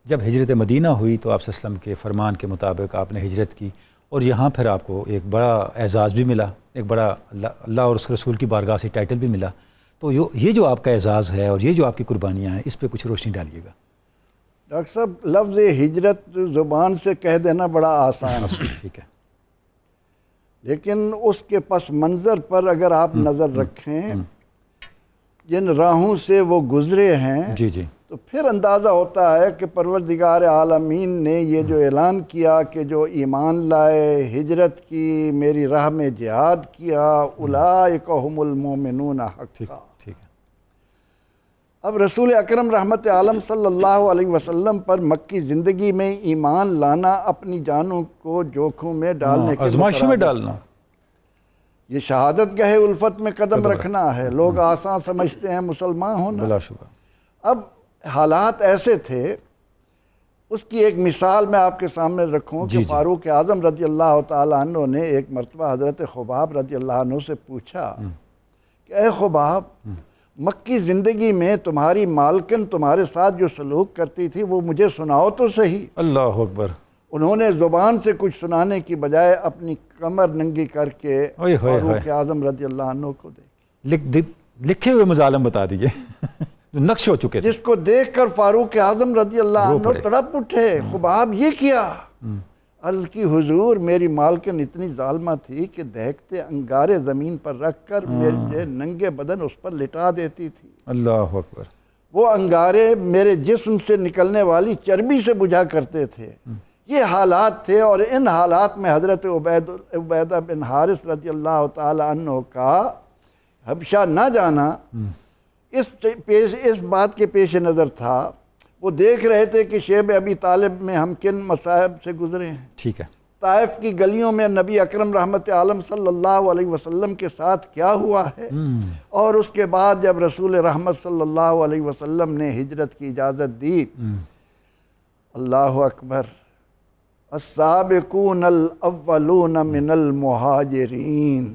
جب ہجرت مدینہ ہوئی تو آپ صلی اللہ علیہ وسلم کے فرمان کے مطابق آپ نے ہجرت کی، اور یہاں پھر آپ کو ایک بڑا اعزاز بھی ملا، ایک بڑا اللہ اور اس کے رسول کی بارگاہ سے ٹائٹل بھی ملا۔ تو یہ جو آپ کا اعزاز ہے اور یہ جو آپ کی قربانیاں ہیں، اس پہ کچھ روشنی ڈالیے گا۔ ڈاکٹر صاحب، لفظ ہجرت زبان سے کہہ دینا بڑا آسان ہے، ٹھیک ہے، لیکن اس کے پس منظر پر اگر آپ نظر رکھیں، جن راہوں سے وہ گزرے ہیں، جی جی، تو پھر اندازہ ہوتا ہے کہ پروردگار عالمین نے یہ جو اعلان کیا کہ جو ایمان لائے، ہجرت کی، میری راہ میں جہاد کیا، اولئک هم المؤمنون حقا۔ ٹھیک ہے، اب رسول اکرم رحمت عالم صلی اللہ علیہ وسلم پر مکی زندگی میں ایمان لانا اپنی جانوں کو جوکھوں میں ڈالنے کے آزمائشوں میں ڈالنا، یہ شہادت گاہ الفت میں قدم رکھنا ہے. لوگ آسان سمجھتے ہیں مسلمان ہونا. بلا شبہ. اب حالات ایسے تھے. اس کی ایک مثال میں آپ کے سامنے رکھوں کہ فاروق اعظم رضی اللہ تعالیٰ عنہ نے ایک مرتبہ حضرت خباب رضی اللہ عنہ سے پوچھا کہ اے خباب، مکی زندگی میں تمہاری مالکن تمہارے ساتھ جو سلوک کرتی تھی وہ مجھے سناؤ تو صحیح. اللہ اکبر. انہوں نے زبان سے کچھ سنانے کی بجائے اپنی کمر ننگی کر کے فاروق اعظم رضی اللہ عنہ کو دیکھی. لکھے ہوئے مظالم بتا دیجئے جو نقش ہو چکے تھے. جس کو دیکھ کر فاروق اعظم رضی اللہ عنہ تڑپ اٹھے. خباب یہ کیا؟ عرض کی حضور میری مالکن اتنی ظالمہ تھی کہ دہکتے انگارے زمین پر رکھ کر میرے ننگے بدن اس پر لٹا دیتی تھی. اللہ اکبر. وہ انگارے میرے جسم سے نکلنے والی چربی سے بجھا کرتے تھے. یہ حالات تھے، اور ان حالات میں حضرت عبیدہ بن حارث رضی اللہ تعالی عنہ کا حبشہ نہ جانا اس بات کے پیش نظر تھا. وہ دیکھ رہے تھے کہ شیب ابی طالب میں ہم کن مصائب سے گزرے ہیں. ٹھیک ہے. طائف کی گلیوں میں نبی اکرم رحمت عالم صلی اللہ علیہ وسلم کے ساتھ کیا ہوا ہے، اور اس کے بعد جب رسول رحمت صلی اللہ علیہ وسلم نے ہجرت کی اجازت دی. اللہ اکبر. السابقون الاولون من المہاجرین.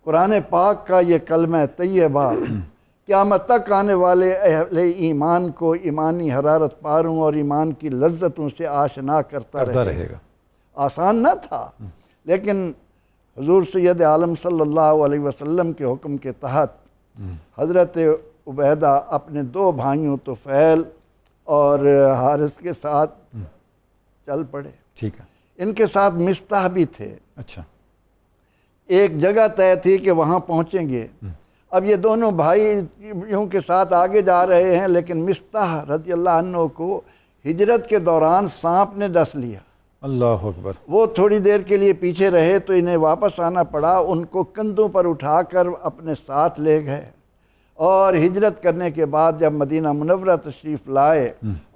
قرآن پاک کا یہ کلمہ طیبہ قیامت تک آنے والے اہل ایمان کو ایمانی حرارت پاروں اور ایمان کی لذتوں سے آشنا کرتا رہے گا. آسان نہ تھا، لیکن حضور سید عالم صلی اللہ علیہ وسلم کے حکم کے تحت حضرت عبیدہ اپنے دو بھائیوں طفیل اور حارث کے ساتھ چل پڑے. ٹھیک ہے. ان کے ساتھ مستح بھی تھے. اچھا. ایک جگہ طے تھی کہ وہاں پہنچیں گے. اب یہ دونوں بھائیوں کے ساتھ آگے جا رہے ہیں، لیکن مستح رضی اللہ عنہ کو ہجرت کے دوران سانپ نے ڈس لیا. اللہ اکبر. وہ تھوڑی دیر کے لیے پیچھے رہے تو انہیں واپس آنا پڑا. ان کو کندھوں پر اٹھا کر اپنے ساتھ لے گئے، اور ہجرت کرنے کے بعد جب مدینہ منورہ تشریف لائے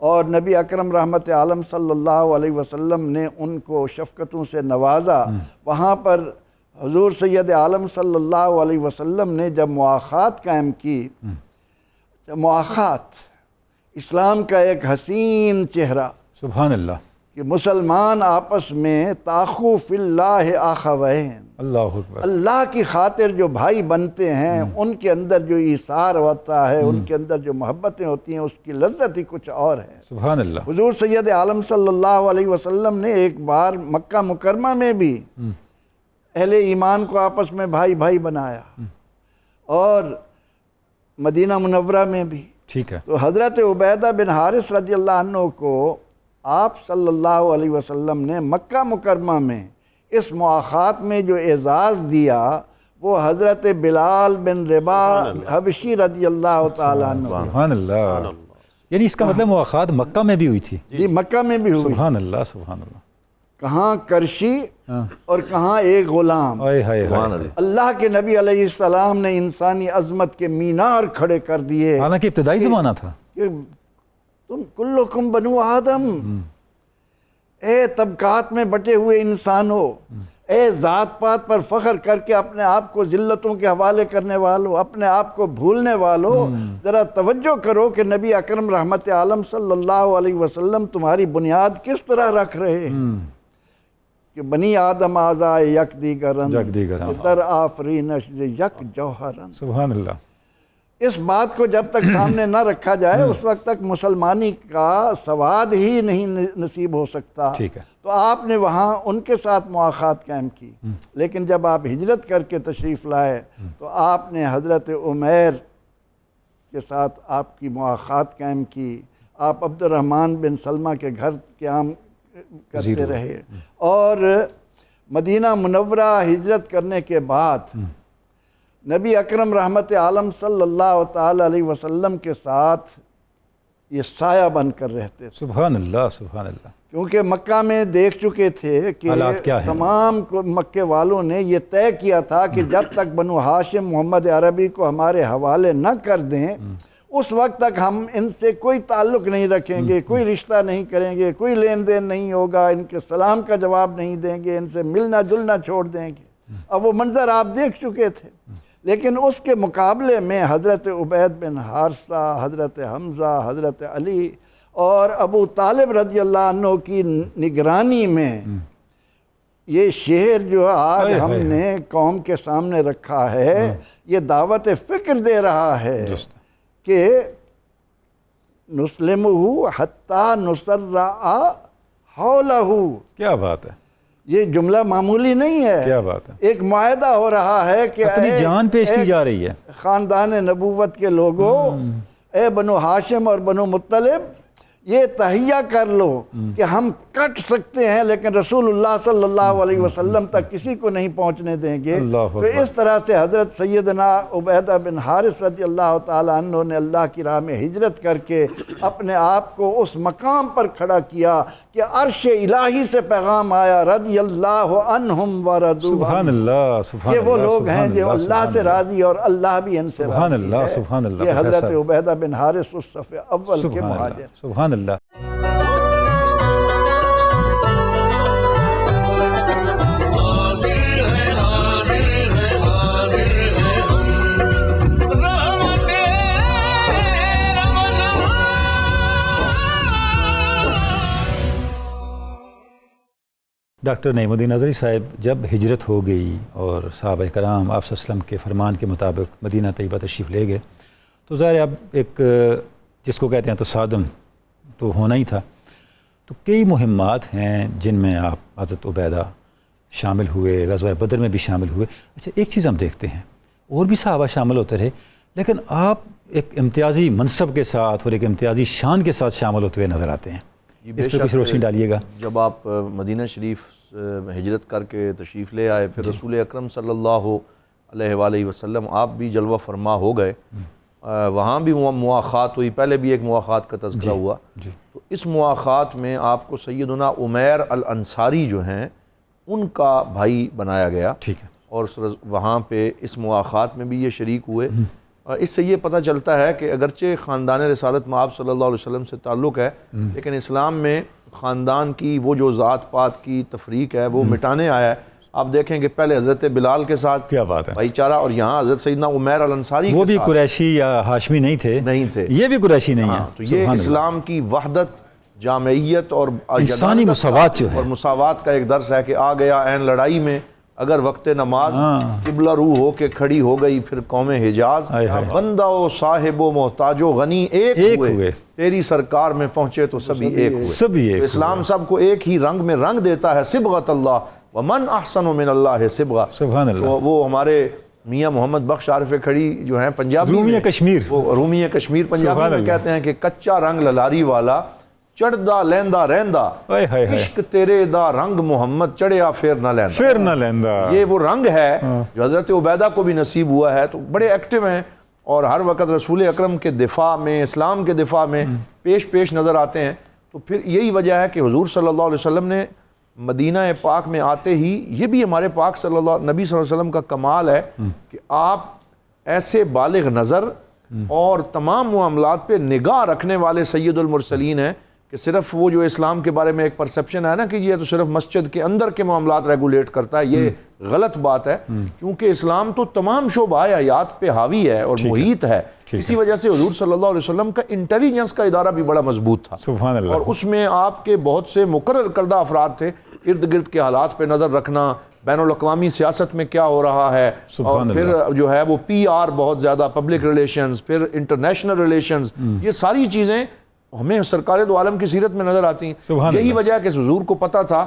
اور نبی اکرم رحمت عالم صلی اللہ علیہ وسلم نے ان کو شفقتوں سے نوازا، وہاں پر حضور سید عالم صلی اللہ علیہ وسلم نے جب مواخات قائم کی. مواخات اسلام کا ایک حسین چہرہ. سبحان اللہ. کہ مسلمان آپس میں تاخو فی اللہ آخوین. اللہ اکبر. اللہ کی خاطر جو بھائی بنتے ہیں ان کے اندر جو ایثار ہوتا ہے، ان کے اندر جو محبتیں ہوتی ہیں، اس کی لذت ہی کچھ اور ہے. سبحان اللہ. حضور سید عالم صلی اللہ علیہ وسلم نے ایک بار مکہ مکرمہ میں بھی اہل ایمان کو آپس میں بھائی بھائی بنایا، اور مدینہ منورہ میں بھی. ٹھیک ہے. تو حضرت عبیدہ بن حارث رضی اللہ عنہ کو آپ صلی اللہ علیہ وسلم نے مکہ مکرمہ میں اس مواخات میں جو اعزاز دیا، وہ حضرت بلال بن رباح حبشی رضی اللہ تعالیٰ عنہ. سبحان اللہ. یعنی اس کا مطلب مواخات مکہ میں بھی ہوئی تھی. جی مکہ میں بھی ہوئی. سبحان اللہ. سبحان اللہ. کہاں کرشی اور کہاں ایک غلام. اللہ کے نبی علیہ السلام نے انسانی عظمت کے مینار کھڑے کر دیے. حالانکہ ابتدائی زمانہ تھا کہ تم کلکم بنو آدم، اے طبقات میں بٹے ہوئے انسانوں، اے ذات پات پر فخر کر کے اپنے آپ کو ذلتوں کے حوالے کرنے والوں، اپنے آپ کو بھولنے والوں، ذرا توجہ کرو کہ نبی اکرم رحمت عالم صلی اللہ علیہ وسلم تمہاری بنیاد کس طرح رکھ رہے ہیں. کہ بنی آدم آزائے یک دیگرن در آفرینش یک جوہرن. سبحان اللہ. اس بات کو جب تک سامنے نہ رکھا جائے اس وقت تک مسلمانی کا سواد ہی نہیں نصیب ہو سکتا. ٹھیک ہے. تو آپ نے وہاں ان کے ساتھ مواخات قائم کی. لیکن جب آپ ہجرت کر کے تشریف لائے تو آپ نے حضرت عمیر کے ساتھ آپ کی مواخات قائم کی. آپ عبد الرحمن بن سلمہ کے گھر قیام کرتے رہے، اور مدینہ منورہ ہجرت کرنے کے بعد نبی اکرم رحمت عالم صلی اللہ تعالی علیہ وسلم کے ساتھ یہ سایہ بن کر رہتے تھے. سبحان اللہ. سبحان اللہ. کیونکہ مکہ میں دیکھ چکے تھے کہ تمام مکے والوں نے یہ طے کیا تھا کہ جب تک بنو ہاشم محمد عربی کو ہمارے حوالے نہ کر دیں اس وقت تک ہم ان سے کوئی تعلق نہیں رکھیں گے، کوئی رشتہ نہیں کریں گے، کوئی لین دین نہیں ہوگا، ان کے سلام کا جواب نہیں دیں گے، ان سے ملنا جلنا چھوڑ دیں گے. اب وہ منظر آپ دیکھ چکے تھے، لیکن اس کے مقابلے میں حضرت عبید بن حارثہ، حضرت حمزہ، حضرت علی اور ابو طالب رضی اللہ عنہ کی نگرانی میں یہ شعر جو آج ہم نے قوم کے سامنے رکھا ہے، یہ دعوت فکر دے رہا ہے کہ نسلمہ حتی نسرع حولہ. کیا بات ہے، یہ جملہ معمولی نہیں ہے، کیا بات ہے، ایک معاہدہ ہو رہا ہے کہ اپنی جان پیش کی جا رہی ہے. خاندان نبوت کے لوگوں، اے بنو ہاشم اور بنو مطلب، یہ تہیہ کر لو کہ ہم کٹ سکتے ہیں لیکن رسول اللہ صلی اللہ علیہ وسلم تک کسی کو نہیں پہنچنے دیں گے. تو اس طرح سے حضرت سیدنا عبیدہ بن حارث رضی اللہ تعالیٰ عنہ نے اللہ کی راہ میں ہجرت کر کے اپنے آپ کو اس مقام پر کھڑا کیا کہ عرش الہی سے پیغام آیا، رضی اللہ عنہم ورضوا. سبحان اللہ، سبحان یہ اللہ. وہ لوگ ہیں جو اللہ سے راضی اور اللہ بھی ان سے راضی ہے. سبحان اللہ، سبحان اللہ. یہ حضرت عبیدہ بن حارث اس صف اول کے مہاجر. سبحان اللہ. ڈاکٹر نعیم الدین اظہری صاحب، جب ہجرت ہو گئی اور صحابہ کرام آپ صلی اللہ علیہ وسلم کے فرمان کے مطابق مدینہ طیبہ تشریف لے گئے، تو ظاہر اب ایک جس کو کہتے ہیں تصادم تو ہونا ہی تھا. تو کئی مہمات ہیں جن میں آپ حضرت عبیدہ شامل ہوئے، غزوہ بدر میں بھی شامل ہوئے. اچھا، ایک چیز ہم دیکھتے ہیں، اور بھی صحابہ شامل ہوتے رہے، لیکن آپ ایک امتیازی منصب کے ساتھ اور ایک امتیازی شان کے ساتھ شامل ہوتے ہوئے نظر آتے ہیں. اس پہ کچھ روشنی ڈالیے گا. جب آپ مدینہ شریف ہجرت کر کے تشریف لے آئے، پھر رسول اکرم صلی اللہ علیہ وآلہ وسلم آپ بھی جلوہ فرما ہو گئے، وہاں بھی مواخات ہوئی. پہلے بھی ایک مواخات کا تذکرہ ہوا. تو اس مواخات میں آپ کو سیدنا عمیر الانصاری جو ہیں ان کا بھائی بنایا گیا. ٹھیک ہے. اور وہاں پہ اس مواخات میں بھی یہ شریک ہوئے. اس سے یہ پتہ چلتا ہے کہ اگرچہ خاندان رسالت میں آپ صلی اللہ علیہ وسلم سے تعلق ہے، لیکن اسلام میں خاندان کی وہ جو ذات پات کی تفریق ہے وہ مٹانے آیا ہے. آپ دیکھیں کہ پہلے حضرت بلال کے ساتھ کیا بات ہے بھائی چارہ، اور یہاں حضرت سیدنا عمیر الانصاری وہ بھی قریشی یا ہاشمی نہیں تھے، یہ بھی قریشی نہیں ہیں. تو یہ اسلام کی وحدت، جامعیت اور انسانی مساوات جو ہے، اور مساوات کا ایک درس ہے کہ آ گیا عین لڑائی میں اگر وقت نماز قبلہ رو ہو کے کھڑی ہو گئی پھر قوم حجاز، بندہ و صاحب و محتاج و غنی ایک ہوئے، تیری سرکار میں پہنچے تو سبھی ایک ہوئے. اسلام سب کو ایک ہی رنگ میں رنگ دیتا ہے. صبغۃ اللہ ومن احسن من اللہ صبغہ. سبحان اللہ. وہ ہمارے میاں محمد بخش عارف کھڑی جو ہیں پنجابی، رومی کشمیر، وہ رومی کشمیر پنجابی میں کہتے ہیں کہ کچا رنگ للاری والا چڑھدا لیندا رہندا، عشق تیرے دا رنگ محمد چڑھیا پھر نہ لیندا. یہ وہ رنگ ہے جو حضرت عبیدہ کو بھی نصیب ہوا ہے. تو بڑے ایکٹیو ہیں اور ہر وقت رسول اکرم کے دفاع میں، اسلام کے دفاع میں پیش نظر آتے ہیں. تو پھر یہی وجہ ہے کہ حضور صلی اللہ علیہ وسلم نے مدینہ پاک میں آتے ہی، یہ بھی ہمارے پاک نبی صلی اللہ علیہ وسلم کا کمال ہے کہ آپ ایسے بالغ نظر اور تمام معاملات پہ نگاہ رکھنے والے سید المرسلین ہیں کہ صرف وہ جو اسلام کے بارے میں ایک پرسیپشن ہے نا کہ یہ تو صرف مسجد کے اندر کے معاملات ریگولیٹ کرتا ہے، یہ غلط بات ہے. کیونکہ اسلام تو تمام شعبہ حیات پہ حاوی ہے اور محیط ہے. اسی وجہ سے حضور صلی اللہ علیہ وسلم کا انٹیلیجنس کا ادارہ بھی بڑا مضبوط تھا. سبحان اللہ. اور اس میں آپ کے بہت سے مقرر کردہ افراد تھے. ارد گرد کے حالات پہ نظر رکھنا، بین الاقوامی سیاست میں کیا ہو رہا ہے، اور پھر جو ہے وہ PR بہت زیادہ، پبلک ریلیشنز، پھر انٹرنیشنل ریلیشنز، یہ ساری چیزیں ہمیں سرکار دو عالم کی سیرت میں نظر آتی ہیں. یہی وجہ ہے کہ حضور کو پتہ تھا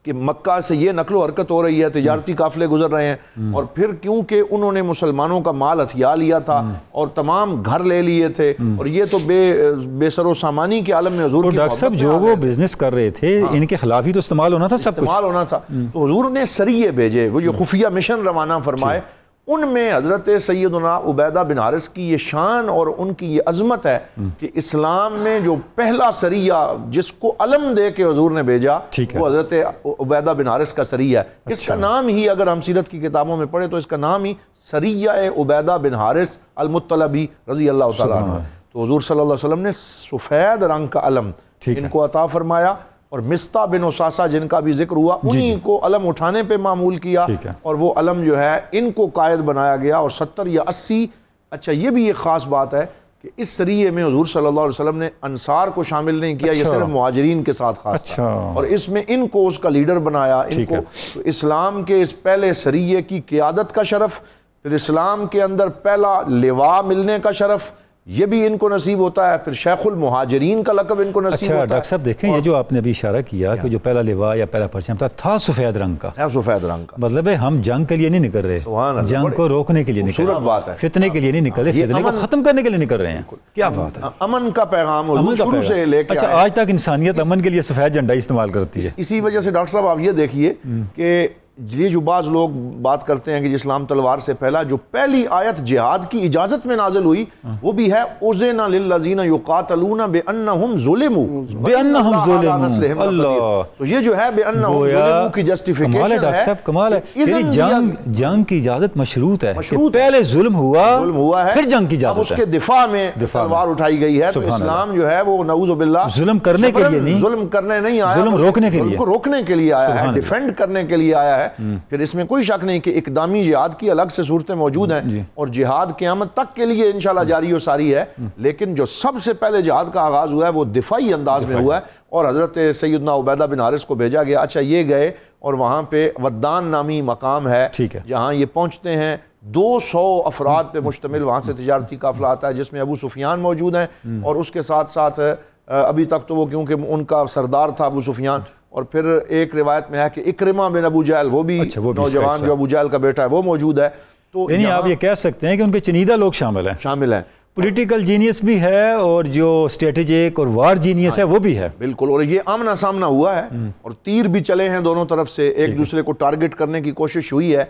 کہ مکہ سے یہ نقل و حرکت ہو رہی ہے، تجارتی قافلے گزر رہے ہیں، اور پھر کیونکہ انہوں نے مسلمانوں کا مال ہتھیا لیا تھا اور تمام گھر لے لیے تھے، اور یہ تو بے سر و سامانی کے عالم میں حضور کی ڈاکٹر صاحب جو وہ بزنس کر رہے تھے ان کے خلاف ہی تو استعمال ہونا تھا، سب کچھ استعمال ہونا تھا. تو حضور نے سریے بھیجے، وہ جو خفیہ مشن روانہ فرمائے، ان میں حضرت سیدنا عبیدہ بن حارث کی یہ شان اور ان کی یہ عظمت ہے کہ اسلام میں جو پہلا سریہ جس کو علم دے کے حضور نے بھیجا وہ حضرت عبیدہ بن حارث کا سریہ ہے. اس کا نام ہی اگر ہم سیرت کی کتابوں میں پڑھیں تو اس کا نام ہی سریہ عبیدہ بن حارث المطلبی رضی اللہ تعالیٰ عنہ. تو حضور صلی اللہ علیہ وسلم نے سفید رنگ کا علم ان کو عطا فرمایا، اور مستہ بن اساسہ جن کا بھی ذکر ہوا انہی کو علم اٹھانے پہ معمول کیا ٹھیک ہے۔ اور وہ علم جو ہے ان کو قائد بنایا گیا، اور 70 یا 80 اچھا یہ بھی ایک خاص بات ہے کہ اس سریے میں حضور صلی اللہ علیہ وسلم نے انصار کو شامل نہیں کیا، یہ صرف مہاجرین کے ساتھ خاص تھا، اور اس میں ان کو اس کا لیڈر بنایا، ان کو تو اسلام کے اس پہلے سریے کی قیادت کا شرف، پھر اسلام کے اندر پہلا لواء ملنے کا شرف یہ بھی ان کو نصیب ہوتا ہے، پھر شیخ المہاجرین کا لقب ان کو نصیب اچھا ہوتا ہے۔ ڈاکٹر صاحب دیکھیں یہ جو آپ نے ابھی اشارہ کیا کہ جو پہلا لواء یا پہلا پرچم تھا سفید رنگ کا، سفید رنگ کا، مطلب ہے ہم جنگ کے لیے نہیں نکل رہے، سبحان اللہ، جنگ کو روکنے کے لیے نکل خوبصورت بات ہے، رہے، فتنے کے لیے نہیں نکل رہے، فتنے کو ختم کرنے کے لیے نکل رہے ہیں۔ کیا بات ہے، امن کا پیغام امن حضور کا شروع سے پیغام۔ لے کے اچھا آئے۔ آج تک انسانیت امن کے لیے سفید جھنڈا استعمال کرتی ہے۔ اسی وجہ سے ڈاکٹر صاحب آپ یہ دیکھیے کہ یہ جو بعض لوگ بات کرتے ہیں کہ اسلام تلوار سے پہلا جو پہلی آیت جہاد کی اجازت میں نازل ہوئی وہ بھی ہے اُذِنَ لِلَّذِينَ يُقَاتَلُونَ بِأَنَّهُمْ ظُلِمُوا بِأَنَّهُمْ وَإِنَّ اللَّهَ عَلَىٰ نَصْرِهِمْ ظُلِمُوا، اللہ تو یہ جو ہے بِأَنَّهُمْ ظُلِمُوا کی کمال جسٹیفیکیشن ہے ڈاکٹر صاحب، کمال ہے، یعنی جنگ کی اجازت مشروط ہے کہ پہلے ظلم ہوا ہے پھر جنگ کی اب اجازت اس کے دفاع میں تلوار اٹھائی گئی ہے، تو اسلام جو ہے وہ نعوذ باللہ ظلم کرنے کے لیے نہیں، ظلم کرنے نہیں آیا، ظلم روکنے کے لیے، ظلم کو روکنے کے لیے آیا ہے، ڈیفینڈ کرنے کے لیے آیا ہے۔ پھر اس میں کوئی شک نہیں کہ اقدامی جہاد کی الگ سے صورتیں موجود ہیں اور جہاد قیامت تک کے لیے انشاءاللہ جاری و ساری ہے، لیکن جو سب سے پہلے جہاد کا آغاز ہوا ہے وہ دفاعی انداز میں ہوا ہے، اور حضرت سیدنا عبیدہ بن حارث کو بھیجا گیا۔ اچھا یہ گئے اور وہاں پہ ودان نامی مقام ہے جہاں یہ پہنچتے ہیں، 200 افراد پہ مشتمل وہاں سے تجارتی قافلہ آتا ہے جس میں ابو سفیان موجود ہیں، اور اس کے ساتھ ساتھ ابھی تک تو وہ کیونکہ ان کا سردار تھا ابو سفیان، اور پھر ایک روایت میں ہے کہ اکرمہ بن ابو جہل وہ بھی نوجوان جو ابو جہل کا بیٹا ہے وہ موجود ہے۔ تو یعنی آپ یہ کہہ سکتے ہیں کہ ان کے چنیدہ لوگ شامل ہیں، پولیٹیکل جینیس بھی ہے اور جو اسٹریٹجک اور وار جینیس ہے وہ بھی ہے، بالکل، اور یہ آمنا سامنا ہوا ہے اور تیر بھی چلے ہیں دونوں طرف سے، ایک دوسرے کو ٹارگٹ کرنے کی کوشش ہوئی ہے،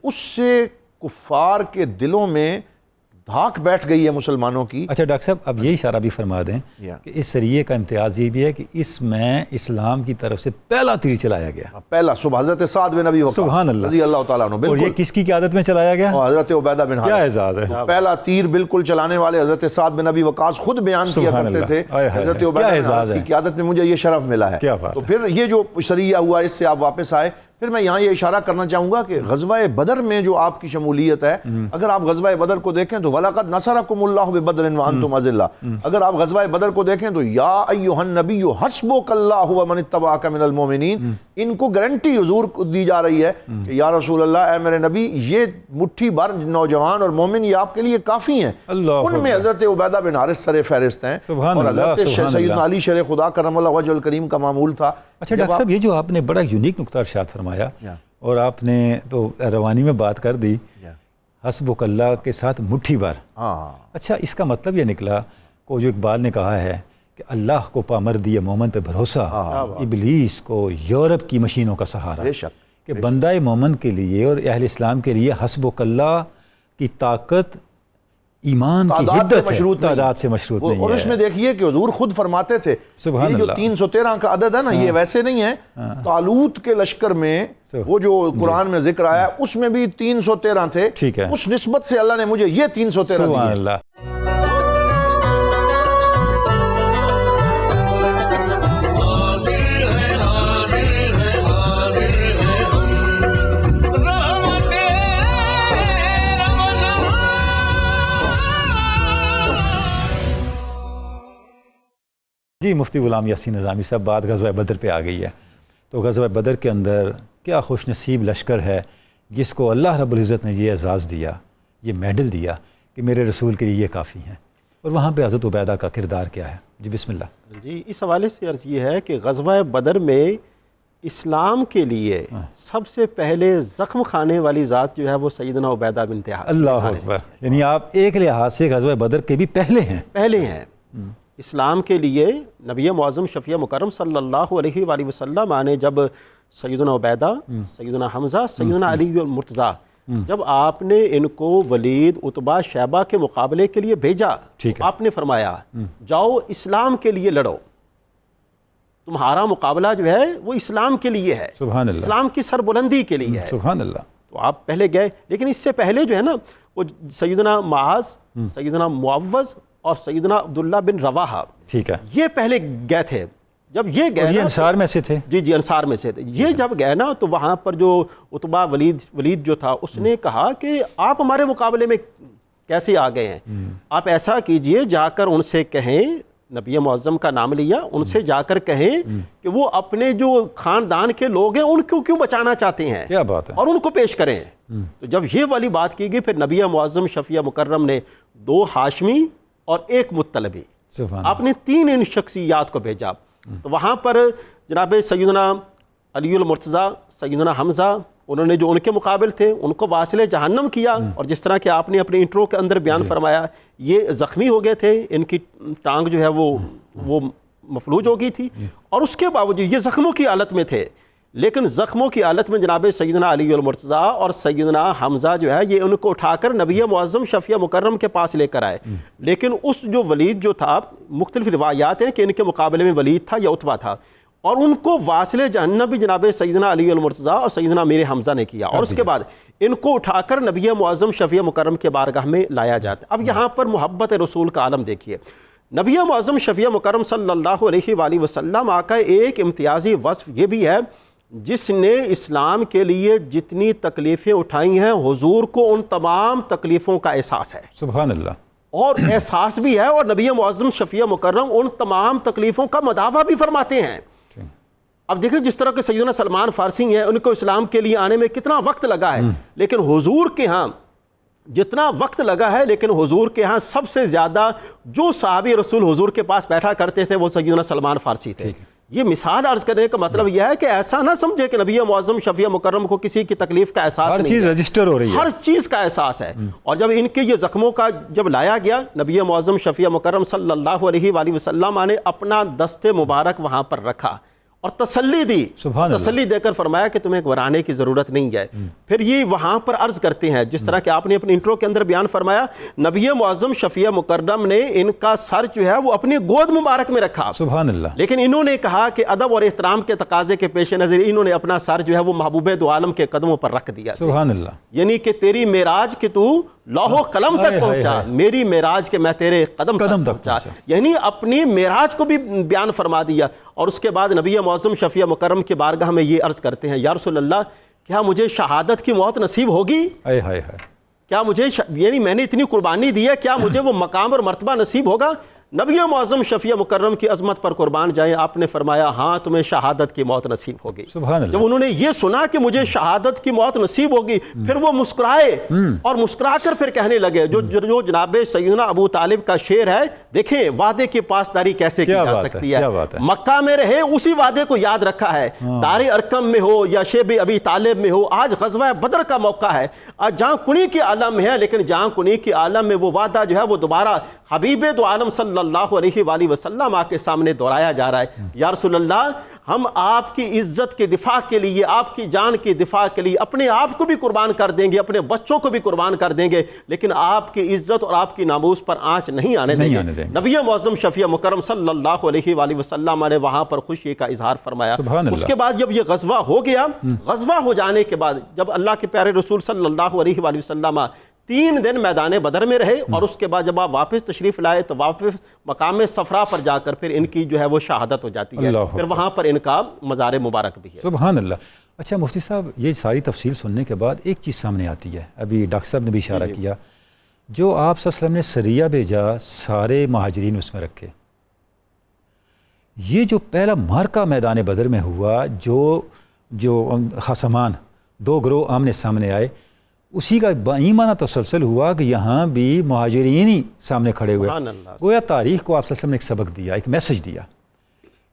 اس سے کفار کے دلوں میں دھاک بیٹھ گئی ہے مسلمانوں کی۔ اچھا ڈاکٹر صاحب اب یہ اشارہ بھی فرما دیں کہ اس سریے کا امتیاز یہ بھی ہے کہ اس میں اسلام کی طرف سے پہلا تیر چلایا گیا، پہلا صبح حضرت سعد بن ابی وقاص سبحان اللہ رضی اللہ تعالیٰ عنہ، اور یہ کس کی قیادت میں چلایا گیا؟ حضرت عبیدہ بن حارث، کیا اعزاز ہے، پہلا تیر بالکل چلانے والے حضرت سعد بن ابی وقاص خود بیان کیا کرتے تھے، حضرت عبیدہ بن حارث کی قیادت میں مجھے یہ شرف ملا ہے۔ تو پھر یہ جو سریہ ہوا اس سے آپ واپس آئے، پھر میں یہاں یہ اشارہ کرنا چاہوں گا کہ غزوہ بدر میں جو آپ کی شمولیت ہے، اگر آپ غزوہ بدر کو دیکھیں تو وَلَقَدْ نَصَرَكُمُ اللَّهُ بِبَدْرٍ وَأَنْتُمْ أَذِلَّةٌ، اگر آپ غزوہ بدر کو دیکھیں تو یا ایھا النبی حسبک اللہ ومن اتبعک من المؤمنین، ان کو گارنٹی حضور کو دی جا رہی ہے کہ یا رسول اللہ، اے میرے نبی، یہ مٹھی بھر نوجوان اور مومن یہ آپ کے لیے کافی ہیں۔ ان میں حضرت عبیدہ بن حارث سر فہرست ہیں، اور حضرت سیدنا علی شیر خدا کرم اللہ وجہ الکریم کا معمول تھا۔ اچھا ڈاکٹر صاحب یہ جو آپ نے بڑا یونیک نکتہ ارشاد فرمایا اور آپ نے تو روانی میں بات کر دی، حسبک اللہ کے ساتھ مٹھی بھر، اچھا اس کا مطلب یہ نکلا کو جو اقبال نے کہا ہے کہ اللہ کو پامردی مومن پہ بھروسہ، ابلیس کو یورپ کی مشینوں کا سہارا، کہ بندہ مومن کے لیے اور اہل اسلام کے لیے حسبک اللہ کی طاقت ایمان کی حدت ہے، تعداد سے مشروط نہیں ہے۔ اور اس میں دیکھیے کہ حضور خود فرماتے تھے یہ جو 313 کا عدد ہے نا، یہ ویسے نہیں ہے، طالوت کے لشکر میں وہ جو قرآن میں ذکر آیا اس میں بھی 313 تھے، اس نسبت سے اللہ نے مجھے یہ 313 سبحان اللہ۔ جی مفتی غلام یاسین نظامی صاحب، بات غزوہ بدر پہ آ گئی ہے، تو غزوہ بدر کے اندر کیا خوش نصیب لشکر ہے جس کو اللہ رب العزت نے یہ اعزاز دیا، یہ میڈل دیا کہ میرے رسول کے لیے یہ کافی ہیں، اور وہاں پہ حضرت عبیدہ کا کردار کیا ہے؟ جی بسم اللہ۔ جی اس حوالے سے عرض یہ ہے کہ غزوہ بدر میں اسلام کے لیے سب سے پہلے زخم کھانے والی ذات جو ہے وہ سیدنا عبیدہ بن حارث۔ اللہ اکبر، یعنی آپ ایک لحاظ سے غزوہ بدر کے بھی پہلے ہیں۔ اسلام کے لیے نبی معظم شفیع مکرم صلی اللہ علیہ وآلہ وسلم نے جب سیدنا عبیدہ، سیدنا حمزہ، سیدنا علی المرتضیٰ، جب آپ نے ان کو ولید، عتبہ، شیبہ کے مقابلے کے لیے بھیجا، آپ نے فرمایا جاؤ اسلام کے لیے لڑو، تمہارا مقابلہ جو ہے وہ اسلام کے لیے ہے، سبحان اللہ، اسلام کی سربلندی کے لیے ہے، سبحان اللہ۔ تو آپ پہلے گئے، لیکن اس سے پہلے جو ہے نا وہ سیدنا معاذ، سیدنا معوذ اور سیدنا عبداللہ بن رواحہ، ٹھیک ہے، یہ پہلے گئے تھے، جب یہ گئے یہ انصار میں سے تھے؟ جی انصار میں سے تھے. یہ جب گئے نا تو وہاں پر جو عتبہ ولید جو تھا اس نے کہا کہ آپ ہمارے مقابلے میں کیسے آ گئے ہیں؟ آپ ایسا کیجئے، جا کر ان سے کہیں، نبی معظم کا نام لیا، ان سے جا کر کہیں کہ وہ اپنے جو خاندان کے لوگ ہیں ان کو کیوں بچانا چاہتے ہیں، کیا بات ہے، اور ان کو پیش کریں. تو جب یہ والی بات کی گئی پھر نبی معظم شفیع مکرم نے 2 ہاشمی اور 1 مطلبی، آپ نے 3 ان شخصیات کو بھیجا. تو وہاں پر جناب سیدنا علی المرتضیٰ، سیدنا حمزہ، انہوں نے جو ان کے مقابل تھے ان کو واصل جہنم کیا. اور جس طرح کہ آپ نے اپنے انٹرو کے اندر بیان فرمایا، یہ زخمی ہو گئے تھے، ان کی ٹانگ جو ہے وہ مفلوج ہو گئی تھی، اور اس کے باوجود یہ زخموں کی حالت میں تھے. لیکن زخموں کی حالت میں جناب سیدنا علی المرتضیٰ اور سیدنا حمزہ جو ہے یہ ان کو اٹھا کر نبی معظم شفیع مکرم کے پاس لے کر آئے. لیکن اس جو ولید جو تھا، مختلف روایات ہیں کہ ان کے مقابلے میں ولید تھا یا عتبہ تھا، اور ان کو واصل جہنم بھی جناب سیدنا علی المرتضیٰ اور سیدنا امیر حمزہ نے کیا. اور اس کے بعد ان کو اٹھا کر نبی معظم شفیع مکرم کے بارگاہ میں لایا جاتا ہے. اب یہاں پر محبت رسول کا عالم دیکھیے. نبی معظم شفیع مکرم صلی اللہ علیہ وآلہ وسلم آقا ایک امتیازی وصف یہ بھی ہے جس نے اسلام کے لیے جتنی تکلیفیں اٹھائی ہیں حضور کو ان تمام تکلیفوں کا احساس ہے. سبحان اللہ. اور احساس بھی ہے، اور نبی معظم شفیع مکرم ان تمام تکلیفوں کا مداوع بھی فرماتے ہیں. اب دیکھیں جس طرح کہ سیدنا سلمان فارسی ہیں، ان کو اسلام کے لیے آنے میں کتنا وقت لگا ہے، لیکن حضور کے ہاں جتنا وقت لگا ہے، لیکن حضور کے ہاں سب سے زیادہ جو صحابی رسول حضور کے پاس بیٹھا کرتے تھے وہ سیدنا سلمان فارسی تھے. یہ مثال عرض کرنے کا مطلب یہ ہے کہ ایسا نہ سمجھے کہ نبی معظم شفیع مکرم کو کسی کی تکلیف کا احساس نہیں ہے، ہر چیز رجسٹر ہو رہی ہے، ہر چیز کا احساس ہے. اور جب ان کے یہ زخموں کا جب لایا گیا، نبی معظم شفیع مکرم صلی اللہ علیہ وآلہ وسلم نے اپنا دست مبارک وہاں پر رکھا اور تسلی دی، تسلی دے کر فرمایا کہ تمہیں گھبرانے کی ضرورت نہیں ہے. پھر یہ وہاں پر عرض کرتے ہیں جس طرح کہ آپ نے اپنے انٹرو کے اندر بیان فرمایا، نبی معظم شفیع مکرم نے ان کا سر جو ہے وہ اپنی گود مبارک میں رکھا. سبحان اللہ. لیکن انہوں نے کہا کہ ادب اور احترام کے تقاضے کے پیش نظر انہوں نے اپنا سر جو ہے وہ محبوب دو عالم کے قدموں پر رکھ دیا. سبحان اللہ. یعنی کہ تیری معراج کہ تو لوح و قلم تک پہنچا، میری معراج کے میں تیرے قدم تک پہنچا، یعنی اپنی معراج کو بھی بیان فرما دیا. اور اس کے بعد نبی معظم شفیع مکرم کے بارگاہ میں یہ عرض کرتے ہیں، یا رسول اللہ کیا مجھے شہادت کی موت نصیب ہوگی؟ کیا مجھے یعنی میں نے اتنی قربانی دی ہے، کیا مجھے وہ مقام اور مرتبہ نصیب ہوگا؟ نبی معظم شفیع مکرم کی عظمت پر قربان جائیں، آپ نے فرمایا ہاں تمہیں شہادت کی موت نصیب ہوگی. جب انہوں نے یہ سنا کہ مجھے شہادت کی موت نصیب ہوگی، پھر وہ مسکرائے اور مسکرا کر پھر کہنے لگے جو جناب سیدنا ابو طالب کا شعر ہے، دیکھیں وعدے کی پاسداری کیسے کی جا سکتی ہے. مکہ میں رہے اسی وعدے کو یاد رکھا ہے، دار ارقم میں ہو یا شیب ابی طالب میں ہو، آج غزوہ بدر کا موقع ہے، آج جہاں کنی کے عالم ہے، لیکن جہاں کنی کے عالم میں وہ وعدہ جو ہے وہ دوبارہ حبیب دو عالم صلی اللہ علیہ وآلہ وسلم کے سامنے دہرایا جا رہا ہے. یا رسول اللہ ہم آپ کی عزت کے دفاع کے لیے، آپ کی جان کی دفاع کے لیے اپنے آپ کو بھی قربان کر دیں گے، اپنے بچوں کو بھی قربان کر دیں گے، لیکن آپ کی عزت اور آپ کی ناموس پر آنچ نہیں آنے دیں گے. نبی معظم شفیع مکرم صلی اللہ علیہ وآلہ وسلم نے وہاں پر خوشی کا اظہار فرمایا. اس کے بعد جب یہ غزوہ ہو گیا، غزوہ ہو جانے کے بعد جب اللہ کے پیارے رسول صلی اللہ علیہ وآلہ وسلم 3 دن میدان بدر میں رہے، اور اس کے بعد جب آپ واپس تشریف لائے تو واپس مقام صفرا پر جا کر پھر ان کی جو ہے وہ شہادت ہو جاتی ہے، پھر وہاں پر ان کا مزار مبارک بھی ہے. سبحان اللہ. اچھا مفتی صاحب، یہ ساری تفصیل سننے کے بعد ایک چیز سامنے آتی ہے، ابھی ڈاکٹر صاحب نے بھی اشارہ کیا، جو آپ صلی اللہ علیہ وسلم نے سریہ بھیجا، سارے مہاجرین اس میں رکھے. یہ جو پہلا معرکہ میدان بدر میں ہوا، جو خصمان 2 گروہ آمنے سامنے آئے، اسی کا بائیمانہ تسلسل ہوا کہ یہاں بھی مہاجرین ہی سامنے کھڑے ہوئے. گویا تاریخ کو آپ صلی اللہ علیہ وسلم نے ایک سبق دیا، ایک میسج دیا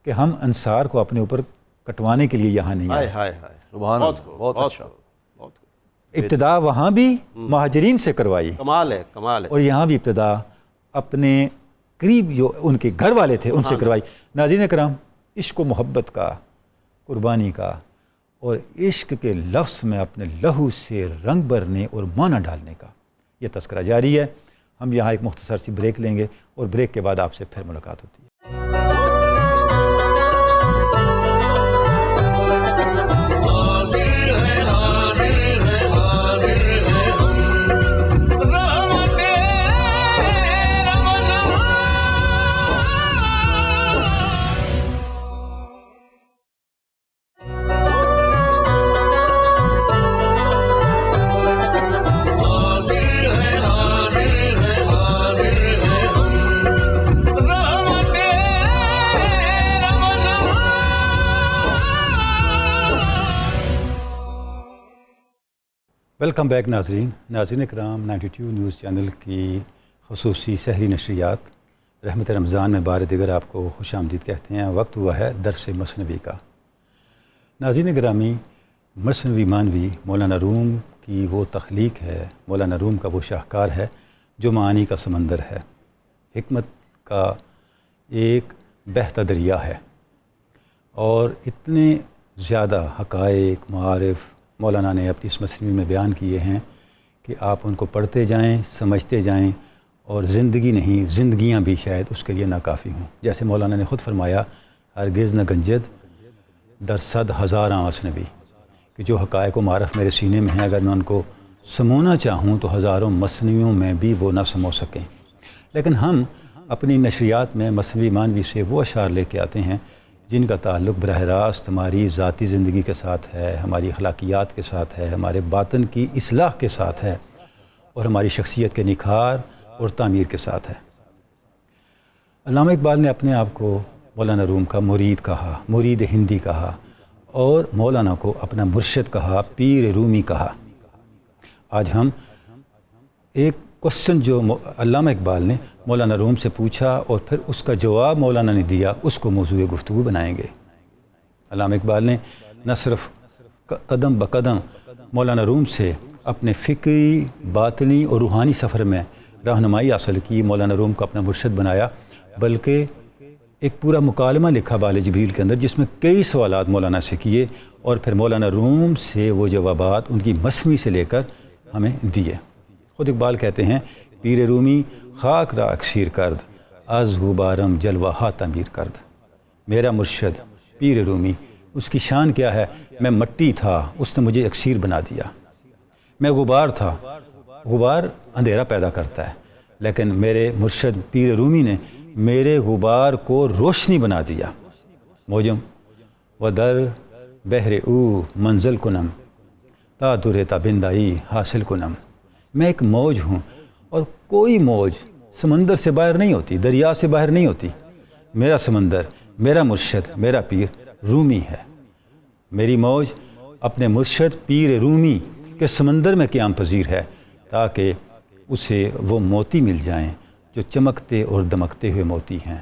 کہ ہم انصار کو اپنے اوپر کٹوانے کے لیے یہاں نہیں آئے. بہت اچھا. ابتدا وہاں بھی مہاجرین سے کروائی، کمال ہے، کمال ہے. اور یہاں بھی ابتدا اپنے قریب جو ان کے گھر والے تھے ان سے کروائی. ناظرین کرام، عشق و محبت کا، قربانی کا اور عشق کے لفظ میں اپنے لہو سے رنگ بھرنے اور معنی ڈالنے کا یہ تذکرہ جاری ہے. ہم یہاں ایک مختصر سی بریک لیں گے اور بریک کے بعد آپ سے پھر ملاقات ہوتی ہے. ویلکم بیک ناظرین کرام 92 نیوز چینل کی خصوصی سحری نشریات رحمت رمضان میں بار دیگر آپ کو خوش آمدید کہتے ہیں۔ وقت ہوا ہے درس مثنوی کا۔ ناظرین گرامی، مثنوی مانوی مولانا روم کی وہ تخلیق ہے، مولانا روم کا وہ شاہکار ہے جو معانی کا سمندر ہے، حکمت کا ایک بہتا دریا ہے، اور اتنے زیادہ حقائق معارف مولانا نے اپنی اس مثنوی میں بیان کیے ہیں کہ آپ ان کو پڑھتے جائیں، سمجھتے جائیں، اور زندگی نہیں زندگیاں بھی شاید اس کے لیے ناکافی ہوں۔ جیسے مولانا نے خود فرمایا، ہرگز نہ گنجد در صد ہزاراں مثنوی، کہ جو حقائق و معارف میرے سینے میں ہیں، اگر میں ان کو سمونا چاہوں تو ہزاروں مثنویوں میں بھی وہ نہ سمو سکیں۔ لیکن ہم اپنی نشریات میں مثنوی مانوی سے وہ اشعار لے کے آتے ہیں جن کا تعلق براہ راست ہماری ذاتی زندگی کے ساتھ ہے، ہماری اخلاقیات کے ساتھ ہے، ہمارے باطن کی اصلاح کے ساتھ ہے، اور ہماری شخصیت کے نکھار اور تعمیر کے ساتھ ہے۔ علامہ اقبال نے اپنے آپ کو مولانا روم کا مرید کہا، مرید ہندی کہا، اور مولانا کو اپنا مرشد کہا، پیر رومی کہا۔ آج ہم ایک کوسچن جو علامہ اقبال نے مولانا روم سے پوچھا اور پھر اس کا جواب مولانا نے دیا، اس کو موضوع گفتگو بنائیں گے۔ علامہ اقبال نے نہ صرف قدم بقدم مولانا روم سے اپنے فکری، باطنی اور روحانی سفر میں رہنمائی حاصل کی، مولانا روم کو اپنا مرشد بنایا، بلکہ ایک پورا مکالمہ لکھا بال جبریل کے اندر جس میں کئی سوالات مولانا سے کیے، اور پھر مولانا روم سے وہ جوابات ان کی مثنوی سے لے کر ہمیں دیے۔ خود اقبال کہتے ہیں، پیر رومی خاک را اکسیر کرد، از غبارم جلوہ ہا تعمیر کرد۔ میرا مرشد پیر رومی، اس کی شان کیا ہے؟ میں مٹی تھا، اس نے مجھے اکسیر بنا دیا۔ میں غبار تھا، غبار اندھیرا پیدا کرتا ہے، لیکن میرے مرشد پیر رومی نے میرے غبار کو روشنی بنا دیا۔ موجم و در بحر او منزل کنم، تا در تابندائی حاصل کنم۔ میں ایک موج ہوں، اور کوئی موج سمندر سے باہر نہیں ہوتی، دریا سے باہر نہیں ہوتی۔ میرا سمندر، میرا مرشد، میرا پیر رومی ہے۔ میری موج اپنے مرشد پیر رومی کے سمندر میں قیام پذیر ہے، تاکہ اسے وہ موتی مل جائیں جو چمکتے اور دمکتے ہوئے موتی ہیں۔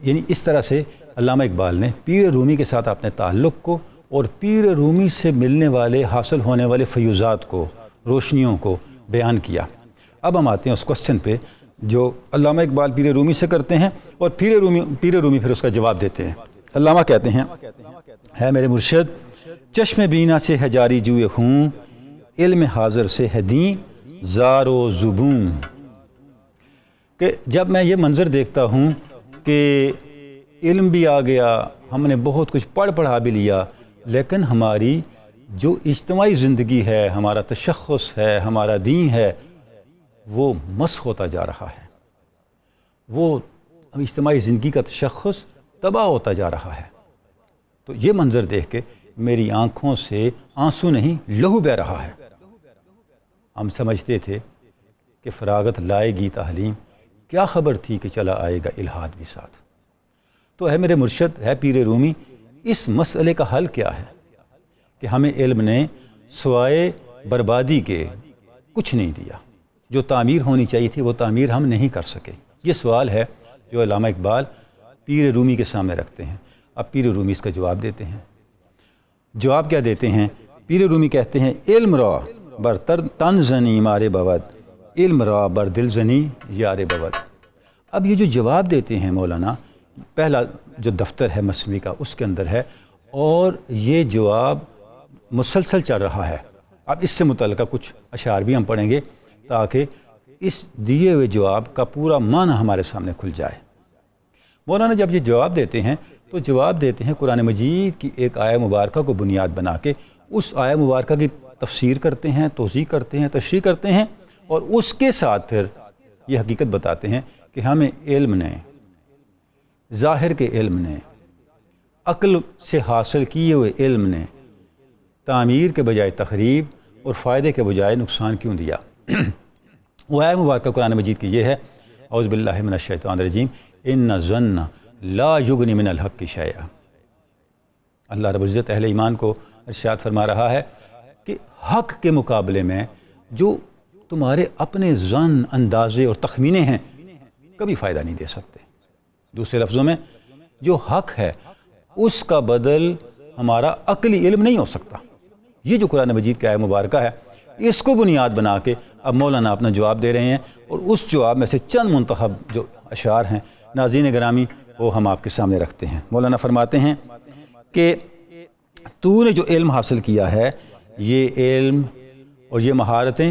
یعنی اس طرح سے علامہ اقبال نے پیر رومی کے ساتھ اپنے تعلق کو اور پیر رومی سے ملنے والے، حاصل ہونے والے فیوزات کو، روشنیوں کو بیان کیا۔ اب ہم آتے ہیں اس کوسچن پہ جو علامہ اقبال پیر رومی سے کرتے ہیں، اور پیر رومی پھر اس کا جواب دیتے ہیں۔ علامہ کہتے ہیں، ہے میرے مرشد چشم بینا سے ہے جاری جوئے خون، علم حاضر سے ہے دین زار و زبون۔ کہ جب میں یہ منظر دیکھتا ہوں کہ علم بھی آ گیا، ہم نے بہت کچھ پڑھا بھی لیا، لیکن ہماری جو اجتماعی زندگی ہے، ہمارا تشخص ہے، ہمارا دین ہے، وہ مسخ ہوتا جا رہا ہے، وہ اجتماعی زندگی کا تشخص تباہ ہوتا جا رہا ہے۔ تو یہ منظر دیکھ کے میری آنکھوں سے آنسو نہیں، لہو بہہ رہا ہے۔ ہم سمجھتے تھے کہ فراغت لائے گی تعلیم، کیا خبر تھی کہ چلا آئے گا الہاد بھی ساتھ۔ تو ہے میرے مرشد، ہے پیر رومی، اس مسئلے کا حل کیا ہے کہ ہمیں علم نے سوائے بربادی کے کچھ نہیں دیا، جو تعمیر ہونی چاہیے تھی وہ تعمیر ہم نہیں کر سکے۔ یہ سوال ہے جو علامہ اقبال پیر رومی کے سامنے رکھتے ہیں۔ اب پیر رومی اس کا جواب دیتے ہیں۔ جواب کیا دیتے ہیں؟ پیر رومی کہتے ہیں، علم را بر تن زنی مارے بود، علم را بر دل زنی یار بود۔ اب یہ جو جواب دیتے ہیں مولانا، پہلا جو دفتر ہے مثنوی کا اس کے اندر ہے، اور یہ جواب مسلسل چل رہا ہے۔ اب اس سے متعلقہ کچھ اشعار بھی ہم پڑھیں گے تاکہ اس دیے ہوئے جواب کا پورا معنی ہمارے سامنے کھل جائے۔ مولانا جب یہ جواب دیتے ہیں تو جواب دیتے ہیں قرآن مجید کی ایک آیہ مبارکہ کو بنیاد بنا کے، اس آیہ مبارکہ کی تفسیر کرتے ہیں، توضیح کرتے ہیں، تشریح کرتے ہیں، اور اس کے ساتھ پھر یہ حقیقت بتاتے ہیں کہ ہمیں علم نے، ظاہر کے علم نے، عقل سے حاصل کیے ہوئے علم نے تعمیر کے بجائے تخریب اور فائدے کے بجائے نقصان کیوں دیا۔ وہ آیہ مبارکہ قرآن مجید کی یہ ہے، اعوذ باللہ من الشیطان الرجیم، ان الظن لا یغنی من الحق شیئا۔ اللہ رب العزت اہل ایمان کو ارشاد فرما رہا ہے کہ حق کے مقابلے میں جو تمہارے اپنے ظن، اندازے اور تخمینے ہیں کبھی فائدہ نہیں دے سکتے۔ دوسرے لفظوں میں جو حق ہے اس کا بدل ہمارا عقلی علم نہیں ہو سکتا۔ یہ جو قرآن مجید کی آیت مبارکہ ہے اس کو بنیاد بنا کے اب مولانا اپنا جواب دے رہے ہیں، اور اس جواب میں سے چند منتخب جو اشعار ہیں ناظرین گرامی وہ ہم آپ کے سامنے رکھتے ہیں۔ مولانا فرماتے ہیں کہ تو نے جو علم حاصل کیا ہے یہ علم اور یہ مہارتیں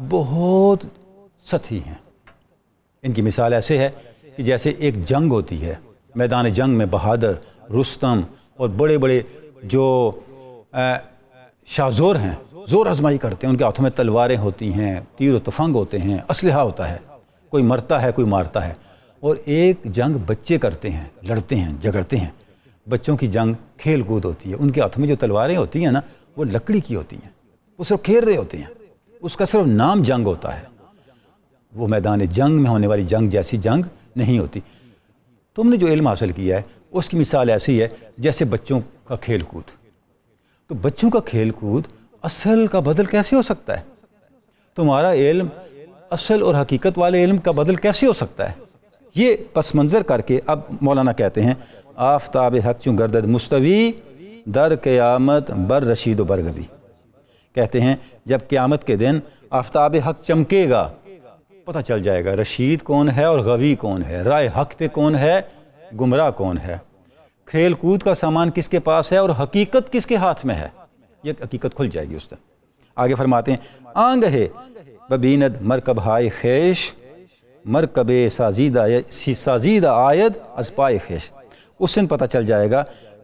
بہت سطحی ہیں۔ ان کی مثال ایسے ہے کہ جیسے ایک جنگ ہوتی ہے، میدان جنگ میں بہادر، رستم اور بڑے بڑے جو شاہزور ہیں زور آزمائی کرتے ہیں، ان کے ہاتھوں میں تلواریں ہوتی ہیں، تیر و تفنگ ہوتے ہیں، اسلحہ ہوتا ہے، کوئی مرتا ہے کوئی مارتا ہے۔ اور ایک جنگ بچے کرتے ہیں، لڑتے ہیں، جھگڑتے ہیں۔ بچوں کی جنگ کھیل کود ہوتی ہے، ان کے ہاتھوں میں جو تلواریں ہوتی ہیں نا وہ لکڑی کی ہوتی ہیں، وہ صرف کھیل رہے ہوتے ہیں، اس کا صرف نام جنگ ہوتا ہے، وہ میدان جنگ میں ہونے والی جنگ جیسی جنگ نہیں ہوتی۔ تم نے جو علم حاصل کیا ہے اس کی مثال ایسی ہے جیسے بچوں کا کھیل کود۔ تو بچوں کا کھیل کود اصل کا بدل کیسے ہو سکتا ہے؟ تمہارا علم اصل اور حقیقت والے علم کا بدل کیسے ہو سکتا ہے؟ یہ پس منظر کر کے اب مولانا کہتے ہیں آفتاب حق چوں گردد مستوی در قیامت بر رشید و برگبی۔ کہتے ہیں جب قیامت کے دن آفتاب حق چمکے گا پتہ چل جائے گا رشید کون ہے اور غوی کون ہے، رائے حق پہ کون ہے، گمراہ کون ہے، کھیل کود کا سامان کس کے پاس ہے اور حقیقت کس کے ہاتھ میں ہے۔ یہ حقیقت کھل جائے گی اس دن۔ آگے فرماتے ہیں آنگ ہے ببیند مرکب ہائے خیش مرکب سازیدہ آید از پائے خیش۔ اس دن پتہ چل جائے گا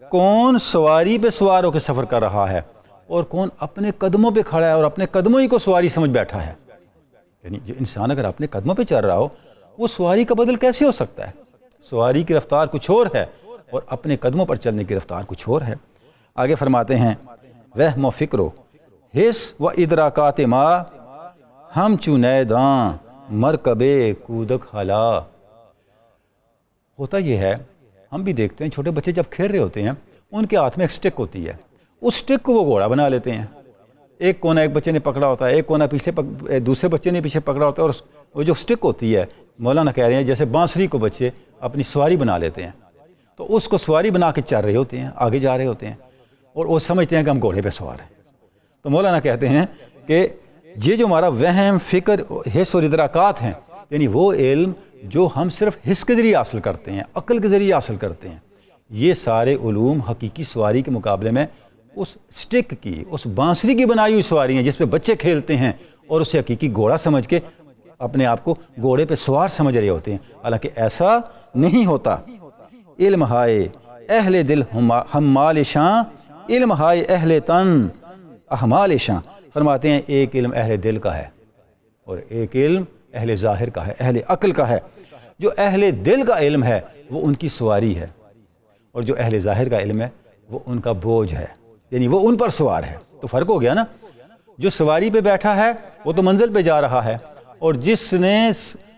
کون سواری پہ سوار ہو کے سفر کر رہا ہے اور کون اپنے قدموں پہ کھڑا ہے اور اپنے قدموں ہی کو سواری سمجھ بیٹھا ہے۔ یعنی جو انسان اگر اپنے قدموں پہ چل رہا ہو وہ سواری کا بدل کیسے ہو سکتا ہے؟ سواری کی رفتار کچھ اور ہے اور اپنے قدموں پر چلنے کی رفتار کچھ اور ہے۔ آگے فرماتے ہیں وہم و فکر و حس و ادراکات ما ہم چونیداں مرکب کودک حلا۔ ہوتا یہ ہے ہم بھی دیکھتے ہیں چھوٹے بچے جب کھیل رہے ہوتے ہیں ان کے ہاتھ میں ایک سٹک ہوتی ہے، اس سٹک کو وہ گھوڑا بنا لیتے ہیں۔ ایک کونا ایک بچے نے پکڑا ہوتا ہے، ایک کونا پیچھے دوسرے بچے نے پیچھے پکڑا ہوتا ہے، اور وہ جو سٹک ہوتی ہے مولانا کہہ رہے ہیں جیسے بانسری کو بچے اپنی سواری بنا لیتے ہیں، تو اس کو سواری بنا کے چل رہے ہوتے ہیں، آگے جا رہے ہوتے ہیں اور وہ سمجھتے ہیں کہ ہم گھوڑے پہ سوار ہیں۔ تو مولانا کہتے ہیں کہ یہ جو ہمارا وہم فکر حس اور ادراکات ہیں، یعنی وہ علم جو ہم صرف حس کے ذریعے حاصل کرتے ہیں، عقل کے ذریعے حاصل کرتے ہیں، یہ سارے علوم حقیقی سواری کے مقابلے میں اس سٹک کی، اس بانسری کی بنائی ہوئی سواری ہیں جس پہ بچے کھیلتے ہیں اور اسے حقیقی گھوڑا سمجھ کے اپنے آپ کو گھوڑے پہ سوار سمجھ رہے ہوتے ہیں، حالانکہ ایسا نہیں ہوتا۔ علم ہائے اہل دل حمال شاں علم ہائے اہل تن احمال شاں۔ فرماتے ہیں ایک علم اہل دل کا ہے اور ایک علم اہل ظاہر کا ہے، اہل عقل کا ہے۔ جو اہل دل کا علم ہے وہ ان کی سواری ہے اور جو اہل ظاہر کا علم ہے وہ ان کا بوجھ ہے، یعنی وہ ان پر سوار ہے۔ تو فرق ہو گیا نا، جو سواری پہ بیٹھا ہے وہ تو منزل پہ جا رہا ہے، اور جس نے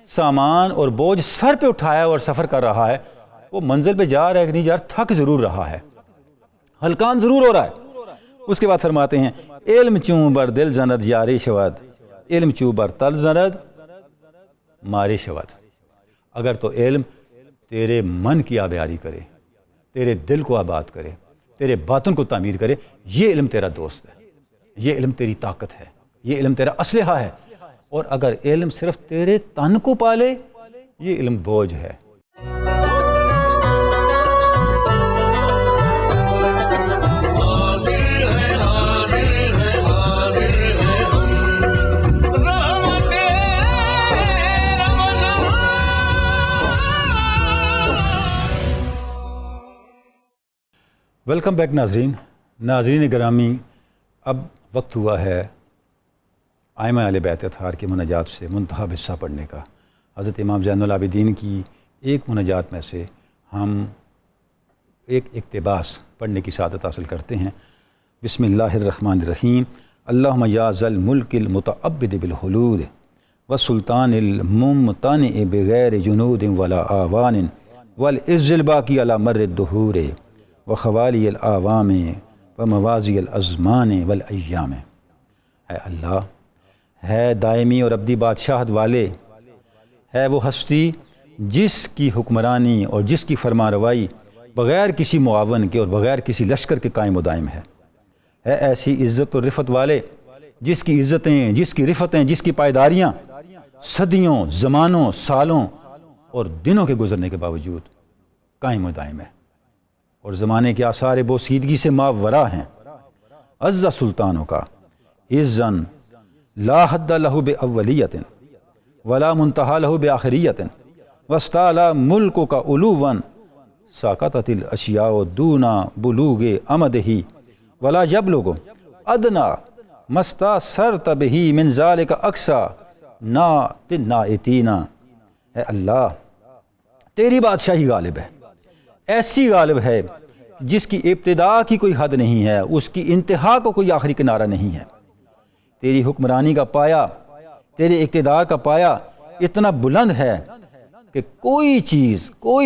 سامان اور بوجھ سر پہ اٹھایا اور سفر کر رہا ہے وہ منزل پہ جا رہا ہے کہ نہیں جا رہا، تھک ضرور رہا ہے، ہلکان ضرور ہو رہا ہے۔ اس کے بعد فرماتے ہیں علم چوں بر دل زند یاری شود علم چوں بر تل زند ماری شود۔ اگر تو علم تیرے من کی آبیاری کرے، تیرے دل کو آباد کرے، تیرے باطن کو تعمیر کرے، یہ علم تیرا دوست ہے، یہ علم تیری طاقت ہے، یہ علم تیرا اسلحہ ہے۔ اور اگر علم صرف تیرے تن کو پالے یہ علم بوجھ ہے۔ ویلکم بیک ناظرین گرامی، اب وقت ہوا ہے ائمہ اہل بیت اطہار کی مناجات سے منتخب حصہ پڑھنے کا۔ حضرت امام زین العابدین کی ایک مناجات میں سے ہم ایک اقتباس پڑھنے کی سعادت حاصل کرتے ہیں۔ بسم اللہ الرحمن الرحیم۔ اللہم یا ذا الملک المتعبد بالخلود والسلطان الممتنع بغیر جنود ولا آوان والعز الباقی علی مر الدہور وخوالی الاعوام وموازی الازمان والایام۔ اے اللہ، ہے دائمی اور ابدی بادشاہت والے، ہے وہ ہستی جس کی حکمرانی اور جس کی فرما روائی بغیر کسی معاون کے اور بغیر کسی لشکر کے قائم و دائم ہے ایسی عزت اور رفت والے جس کی عزتیں، جس کی رفتیں، جس کی پائیداریاں صدیوں، زمانوں، سالوں اور دنوں کے گزرنے کے باوجود قائم و دائم ہے اور زمانے کے آثار بوسیدگی سے ماورا ہیں۔ عز سلطانوں کا عزن لا حد لہ باولیت ولا منتہا لہ بآخریت واستعلی ملک کا علوًا ساقطت الاشیاء دون بلوغ امدہ ولا یبلغ ادنا مستاثرت بہ من ذلک اقصی نات النائتین۔ اے اللہ، تیری بادشاہی غالب ہے، ایسی غالب ہے جس کی ابتدا کی کوئی حد نہیں ہے، اس کی انتہا کو کوئی آخری کنارہ نہیں ہے۔ تیری حکمرانی کا پایا، تیرے اقتدار کا پایا اتنا بلند ہے کہ کوئی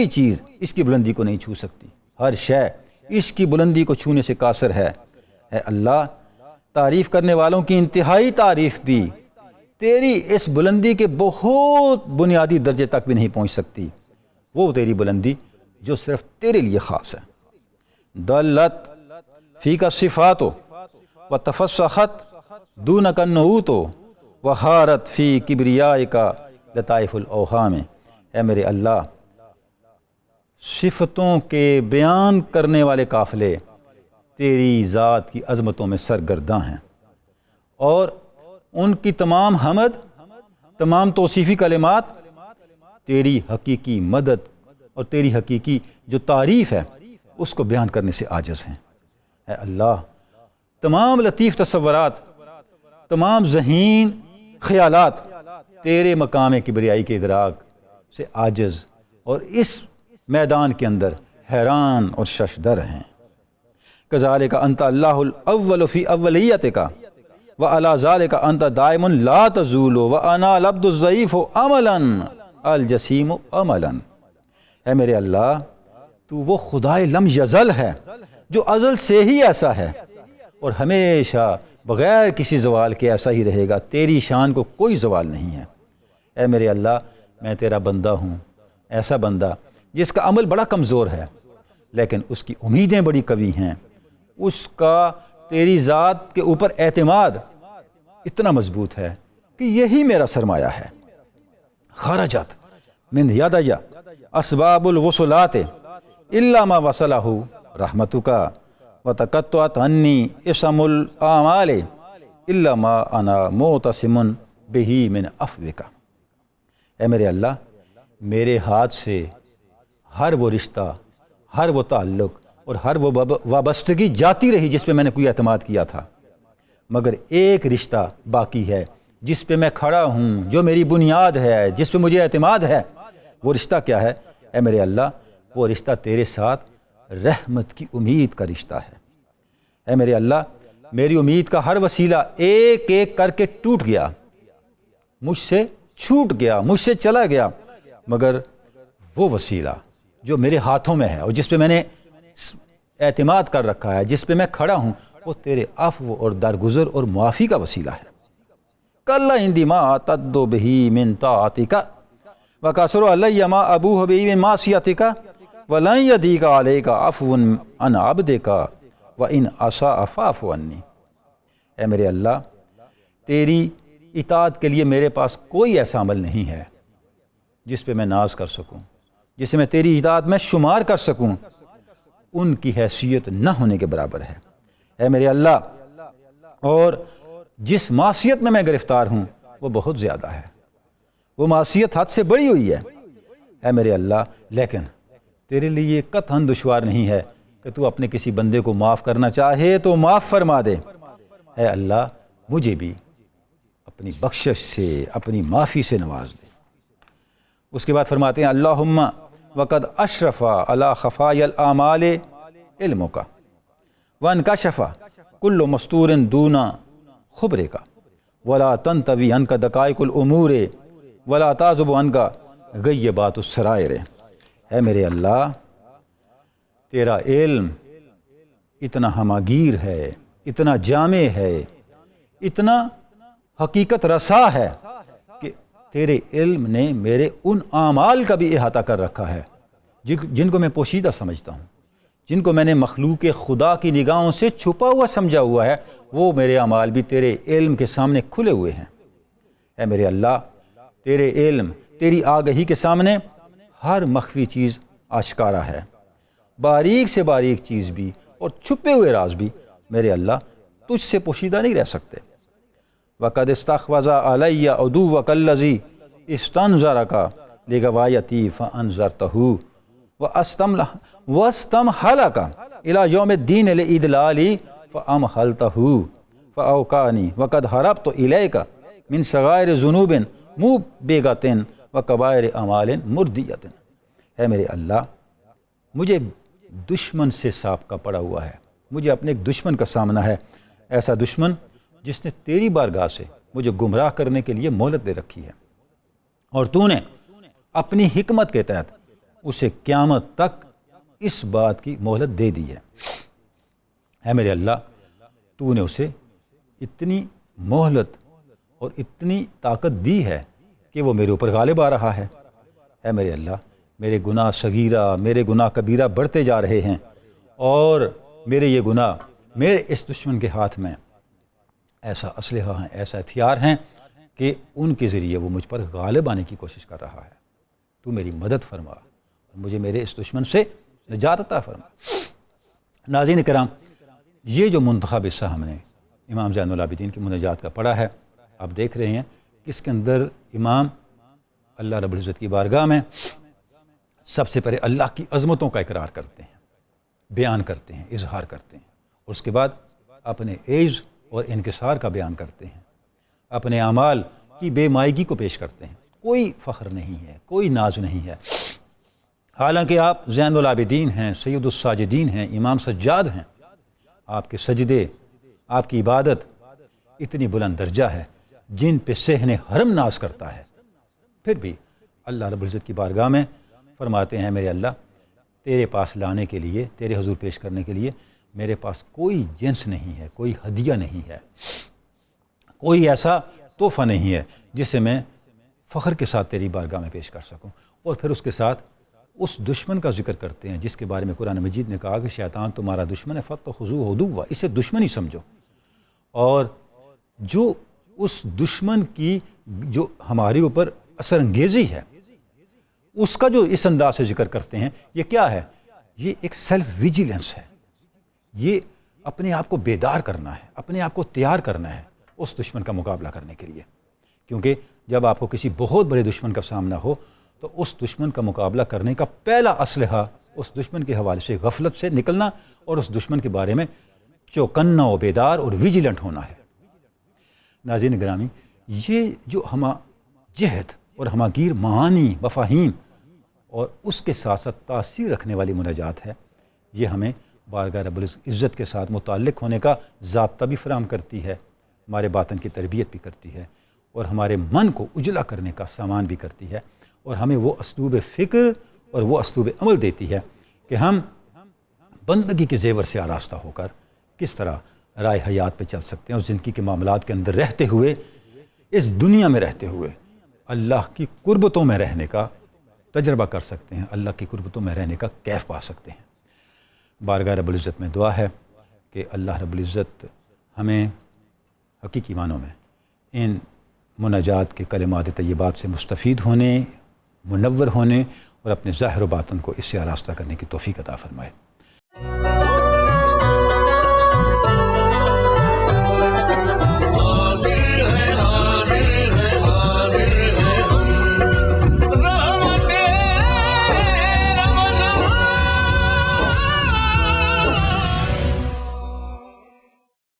چیز اس کی بلندی کو نہیں چھو سکتی، ہر شے اس کی بلندی کو چھونے سے قاصر ہے۔ اے اللہ، تعریف کرنے والوں کی انتہائی تعریف بھی تیری اس بلندی کے بہت بنیادی درجے تک بھی نہیں پہنچ سکتی، وہ تیری بلندی جو صرف تیرے لیے خاص ہے۔ دلت فیک الصفات وتفسخت دونک النعوت وحارت فی کبریائک لطائف الاوہام۔ اے میرے اللہ، صفتوں کے بیان کرنے والے قافلے تیری ذات کی عظمتوں میں سرگرداں ہیں اور ان کی تمام حمد، تمام توصیفی کلمات تیری حقیقی مدد اور تیری حقیقی جو تعریف ہے اس کو بیان کرنے سے عاجز ہیں۔ اے اللہ، تمام لطیف تصورات، تمام ذہین خیالات تیرے مقام کبریائی کے ادراک سے عاجز اور اس میدان کے اندر حیران اور ششدر ہیں۔ کذالک انت اللہ الاول فی اولیتک وعلی ذالک انت دائم لا تزول وانا العبد الضعیف عملا الجسیم عملا۔ اے میرے اللہ، تو وہ خدائے لم یزل ہے جو ازل سے ہی ایسا ہے اور ہمیشہ بغیر کسی زوال کے ایسا ہی رہے گا، تیری شان کو کوئی زوال نہیں ہے۔ اے میرے اللہ، میں تیرا بندہ ہوں، ایسا بندہ جس کا عمل بڑا کمزور ہے لیکن اس کی امیدیں بڑی قوی ہیں، اس کا تیری ذات کے اوپر اعتماد اتنا مضبوط ہے کہ یہی میرا سرمایہ ہے۔ خرجت من یدی اسباب الوصلات الا ما وصلہ رحمتک وتقطعت عنی اسم الاعمال الا ما انا معتصم بہ من عفوک۔ اے میرے اللہ، میرے ہاتھ سے ہر وہ رشتہ، ہر وہ تعلق اور ہر وہ وابستگی جاتی رہی جس پہ میں نے کوئی اعتماد کیا تھا، مگر ایک رشتہ باقی ہے جس پہ میں کھڑا ہوں، جو میری بنیاد ہے، جس پہ مجھے اعتماد ہے۔ وہ رشتہ کیا ہے؟ اے میرے اللہ، وہ رشتہ تیرے ساتھ رحمت کی امید کا رشتہ ہے۔ اے میرے اللہ، میری امید کا ہر وسیلہ ایک ایک کر کے ٹوٹ گیا، مجھ سے چھوٹ گیا، مجھ سے چلا گیا، مگر وہ وسیلہ جو میرے ہاتھوں میں ہے اور جس پہ میں نے اعتماد کر رکھا ہے، جس پہ میں کھڑا ہوں، وہ تیرے عفو اور درگزر اور معافی کا وسیلہ ہے۔ کلا عندی ما تدو بہ من طاعتک وکثر علی ما ابوہ بہ من معصیتک ولن یدیک علیک عفو عن عبدک وان اساء فاعف عنی۔ اے میرے اللہ، تیری اطاعت کے لیے میرے پاس کوئی ایسا عمل نہیں ہے جس پہ میں ناز کر سکوں، جسے میں تیری اطاعت میں شمار کر سکوں، ان کی حیثیت نہ ہونے کے برابر ہے۔ اے میرے اللہ، اور جس معصیت میں گرفتار ہوں وہ بہت زیادہ ہے، وہ معصیت حد سے بڑی ہوئی ہے۔ اے میرے اللہ، لیکن تیرے لیے یہ قطعاً دشوار نہیں ہے کہ تو اپنے کسی بندے کو معاف کرنا چاہے تو معاف فرما دے۔ اے اللہ، مجھے بھی اپنی بخشش سے، اپنی معافی سے نواز دے۔ اس کے بعد فرماتے ہیں اللہم وقد اشرف علی خفایا الاعمال علمک وانکشف کل مستور دون خبرک ولا تنطوی عنک دقائق الامور ولا تعزب عنک غیبات السرائر۔ اے میرے اللہ، تیرا علم اتنا ہماگیر ہے، اتنا جامع ہے اتنا حقیقت رسا ہے کہ تیرے علم نے میرے ان اعمال کا بھی احاطہ کر رکھا ہے جن کو میں پوشیدہ سمجھتا ہوں، جن کو میں نے مخلوق خدا کی نگاہوں سے چھپا ہوا سمجھا ہوا ہے، وہ میرے اعمال بھی تیرے علم کے سامنے کھلے ہوئے ہیں۔ اے میرے اللہ، تیرے علم، تیری آگہی کے سامنے ہر مخفی چیز آشکارا ہے، باریک سے باریک چیز بھی اور چھپے ہوئے راز بھی میرے اللہ تجھ سے پوشیدہ نہیں رہ سکتے۔ وَقَدْ اسْتَحْوَذَ عَلَيَّ عُدُوَّكَ الَّذِي اسْتَنْظَرَكَ لِغَوَایَتِي فَأَنْظَرْتَهُ وَاسْتَمْهَلَكَ إِلَى يَوْمِ الدِّينِ لِإِدْلَالِي فَأَمْهَلْتَهُ فَأَوْقَانِي وَقَدْ هَرَبْتُ إِلَيْكَ مِنْ صَغَائِرِ ذُنُوبٍ مُوبِقَةٍ وَكَبَائِرِ أَعْمَالٍ مُرْضِيَّةٍ۔ اے میرے اللہ، مجھے دشمن سے سابقہ پڑا ہوا ہے، مجھے اپنے ایک دشمن کا سامنا ہے، ایسا دشمن جس نے تیری بارگاہ سے مجھے گمراہ کرنے کے لیے مہلت دے رکھی ہے، اور تو نے اپنی حکمت کے تحت اسے قیامت تک اس بات کی مہلت دے دی ہے۔ اے میرے اللہ، تو نے اسے اتنی مہلت اور اتنی طاقت دی ہے کہ وہ میرے اوپر غالب آ رہا ہے۔ اے میرے اللہ، میرے گناہ صغیرہ، میرے گناہ کبیرہ بڑھتے جا رہے ہیں، اور میرے یہ گناہ میرے اس دشمن کے ہاتھ میں ایسا اسلحہ ہیں، ایسا ہتھیار ہیں کہ ان کے ذریعے وہ مجھ پر غالب آنے کی کوشش کر رہا ہے۔ تو میری مدد فرما اور مجھے میرے اس دشمن سے نجات عطا فرما۔ ناظرین کرام، یہ جو منتخب حصہ ہم نے امام زین العابدین کی مناجات کا پڑھا ہے، آپ دیکھ رہے ہیں کہ اس کے اندر امام اللہ رب العزت کی بارگاہ میں سب سے پہلے اللہ کی عظمتوں کا اقرار کرتے ہیں، بیان کرتے ہیں، اظہار کرتے ہیں، اور اس کے بعد اپنے عجز اور انکسار کا بیان کرتے ہیں، اپنے اعمال کی بے مائگی کو پیش کرتے ہیں۔ کوئی فخر نہیں ہے، کوئی ناز نہیں ہے، حالانکہ آپ زین العابدین ہیں، سید الساجدین ہیں، امام سجاد ہیں۔ آپ کے سجدے، آپ کی عبادت اتنی بلند درجہ ہے جن پہ صحن حرم ناز کرتا ہے، پھر بھی اللہ رب العزت کی بارگاہ میں فرماتے ہیں میرے اللہ، تیرے پاس لانے کے لیے، تیرے حضور پیش کرنے کے لیے میرے پاس کوئی جنس نہیں ہے، کوئی ہدیہ نہیں ہے، کوئی ایسا تحفہ نہیں ہے جسے میں فخر کے ساتھ تیری بارگاہ میں پیش کر سکوں۔ اور پھر اس کے ساتھ اس دشمن کا ذکر کرتے ہیں جس کے بارے میں قرآن مجید نے کہا کہ شیطان تمہارا دشمن ہے، فاتخذوہ عدوا، اسے دشمن ہی سمجھو۔ اور جو اس دشمن کی جو ہمارے اوپر اثر انگیزی ہے، اس کا جو اس انداز سے ذکر کرتے ہیں، یہ کیا ہے؟ یہ ایک سیلف ویجیلنس ہے، یہ اپنے آپ کو بیدار کرنا ہے، اپنے آپ کو تیار کرنا ہے اس دشمن کا مقابلہ کرنے کے لیے۔ کیونکہ جب آپ کو کسی بہت بڑے دشمن کا سامنا ہو تو اس دشمن کا مقابلہ کرنے کا پہلا اسلحہ اس دشمن کے حوالے سے غفلت سے نکلنا اور اس دشمن کے بارے میں چوکنا و بیدار اور ویجیلنٹ ہونا ہے۔ ناظرین گرامی، یہ جو ہمہ جہد اور ہماگیر معانی، مفاہیم اور اس کے ساتھ ساتھ تاثیر رکھنے والی مناجات ہے، یہ ہمیں بارگاہ رب العزت کے ساتھ متعلق ہونے کا ضابطہ بھی فراہم کرتی ہے، ہمارے باطن کی تربیت بھی کرتی ہے، اور ہمارے من کو اجلا کرنے کا سامان بھی کرتی ہے، اور ہمیں وہ اسلوب فکر اور وہ اسلوب عمل دیتی ہے کہ ہم بندگی کے زیور سے آراستہ ہو کر کس طرح رائے حیات پہ چل سکتے ہیں، اور زندگی کے معاملات کے اندر رہتے ہوئے، اس دنیا میں رہتے ہوئے اللہ کی قربتوں میں رہنے کا تجربہ کر سکتے ہیں، اللہ کی قربتوں میں رہنے کا کیف پا سکتے ہیں۔ بارگاہ رب العزت میں دعا ہے کہ اللہ رب العزت ہمیں حقیقی معنوں میں ان مناجات کے کلمات طیبات سے مستفید ہونے، منور ہونے اور اپنے ظاہر و باطن کو اس سے آراستہ کرنے کی توفیق عطا فرمائے۔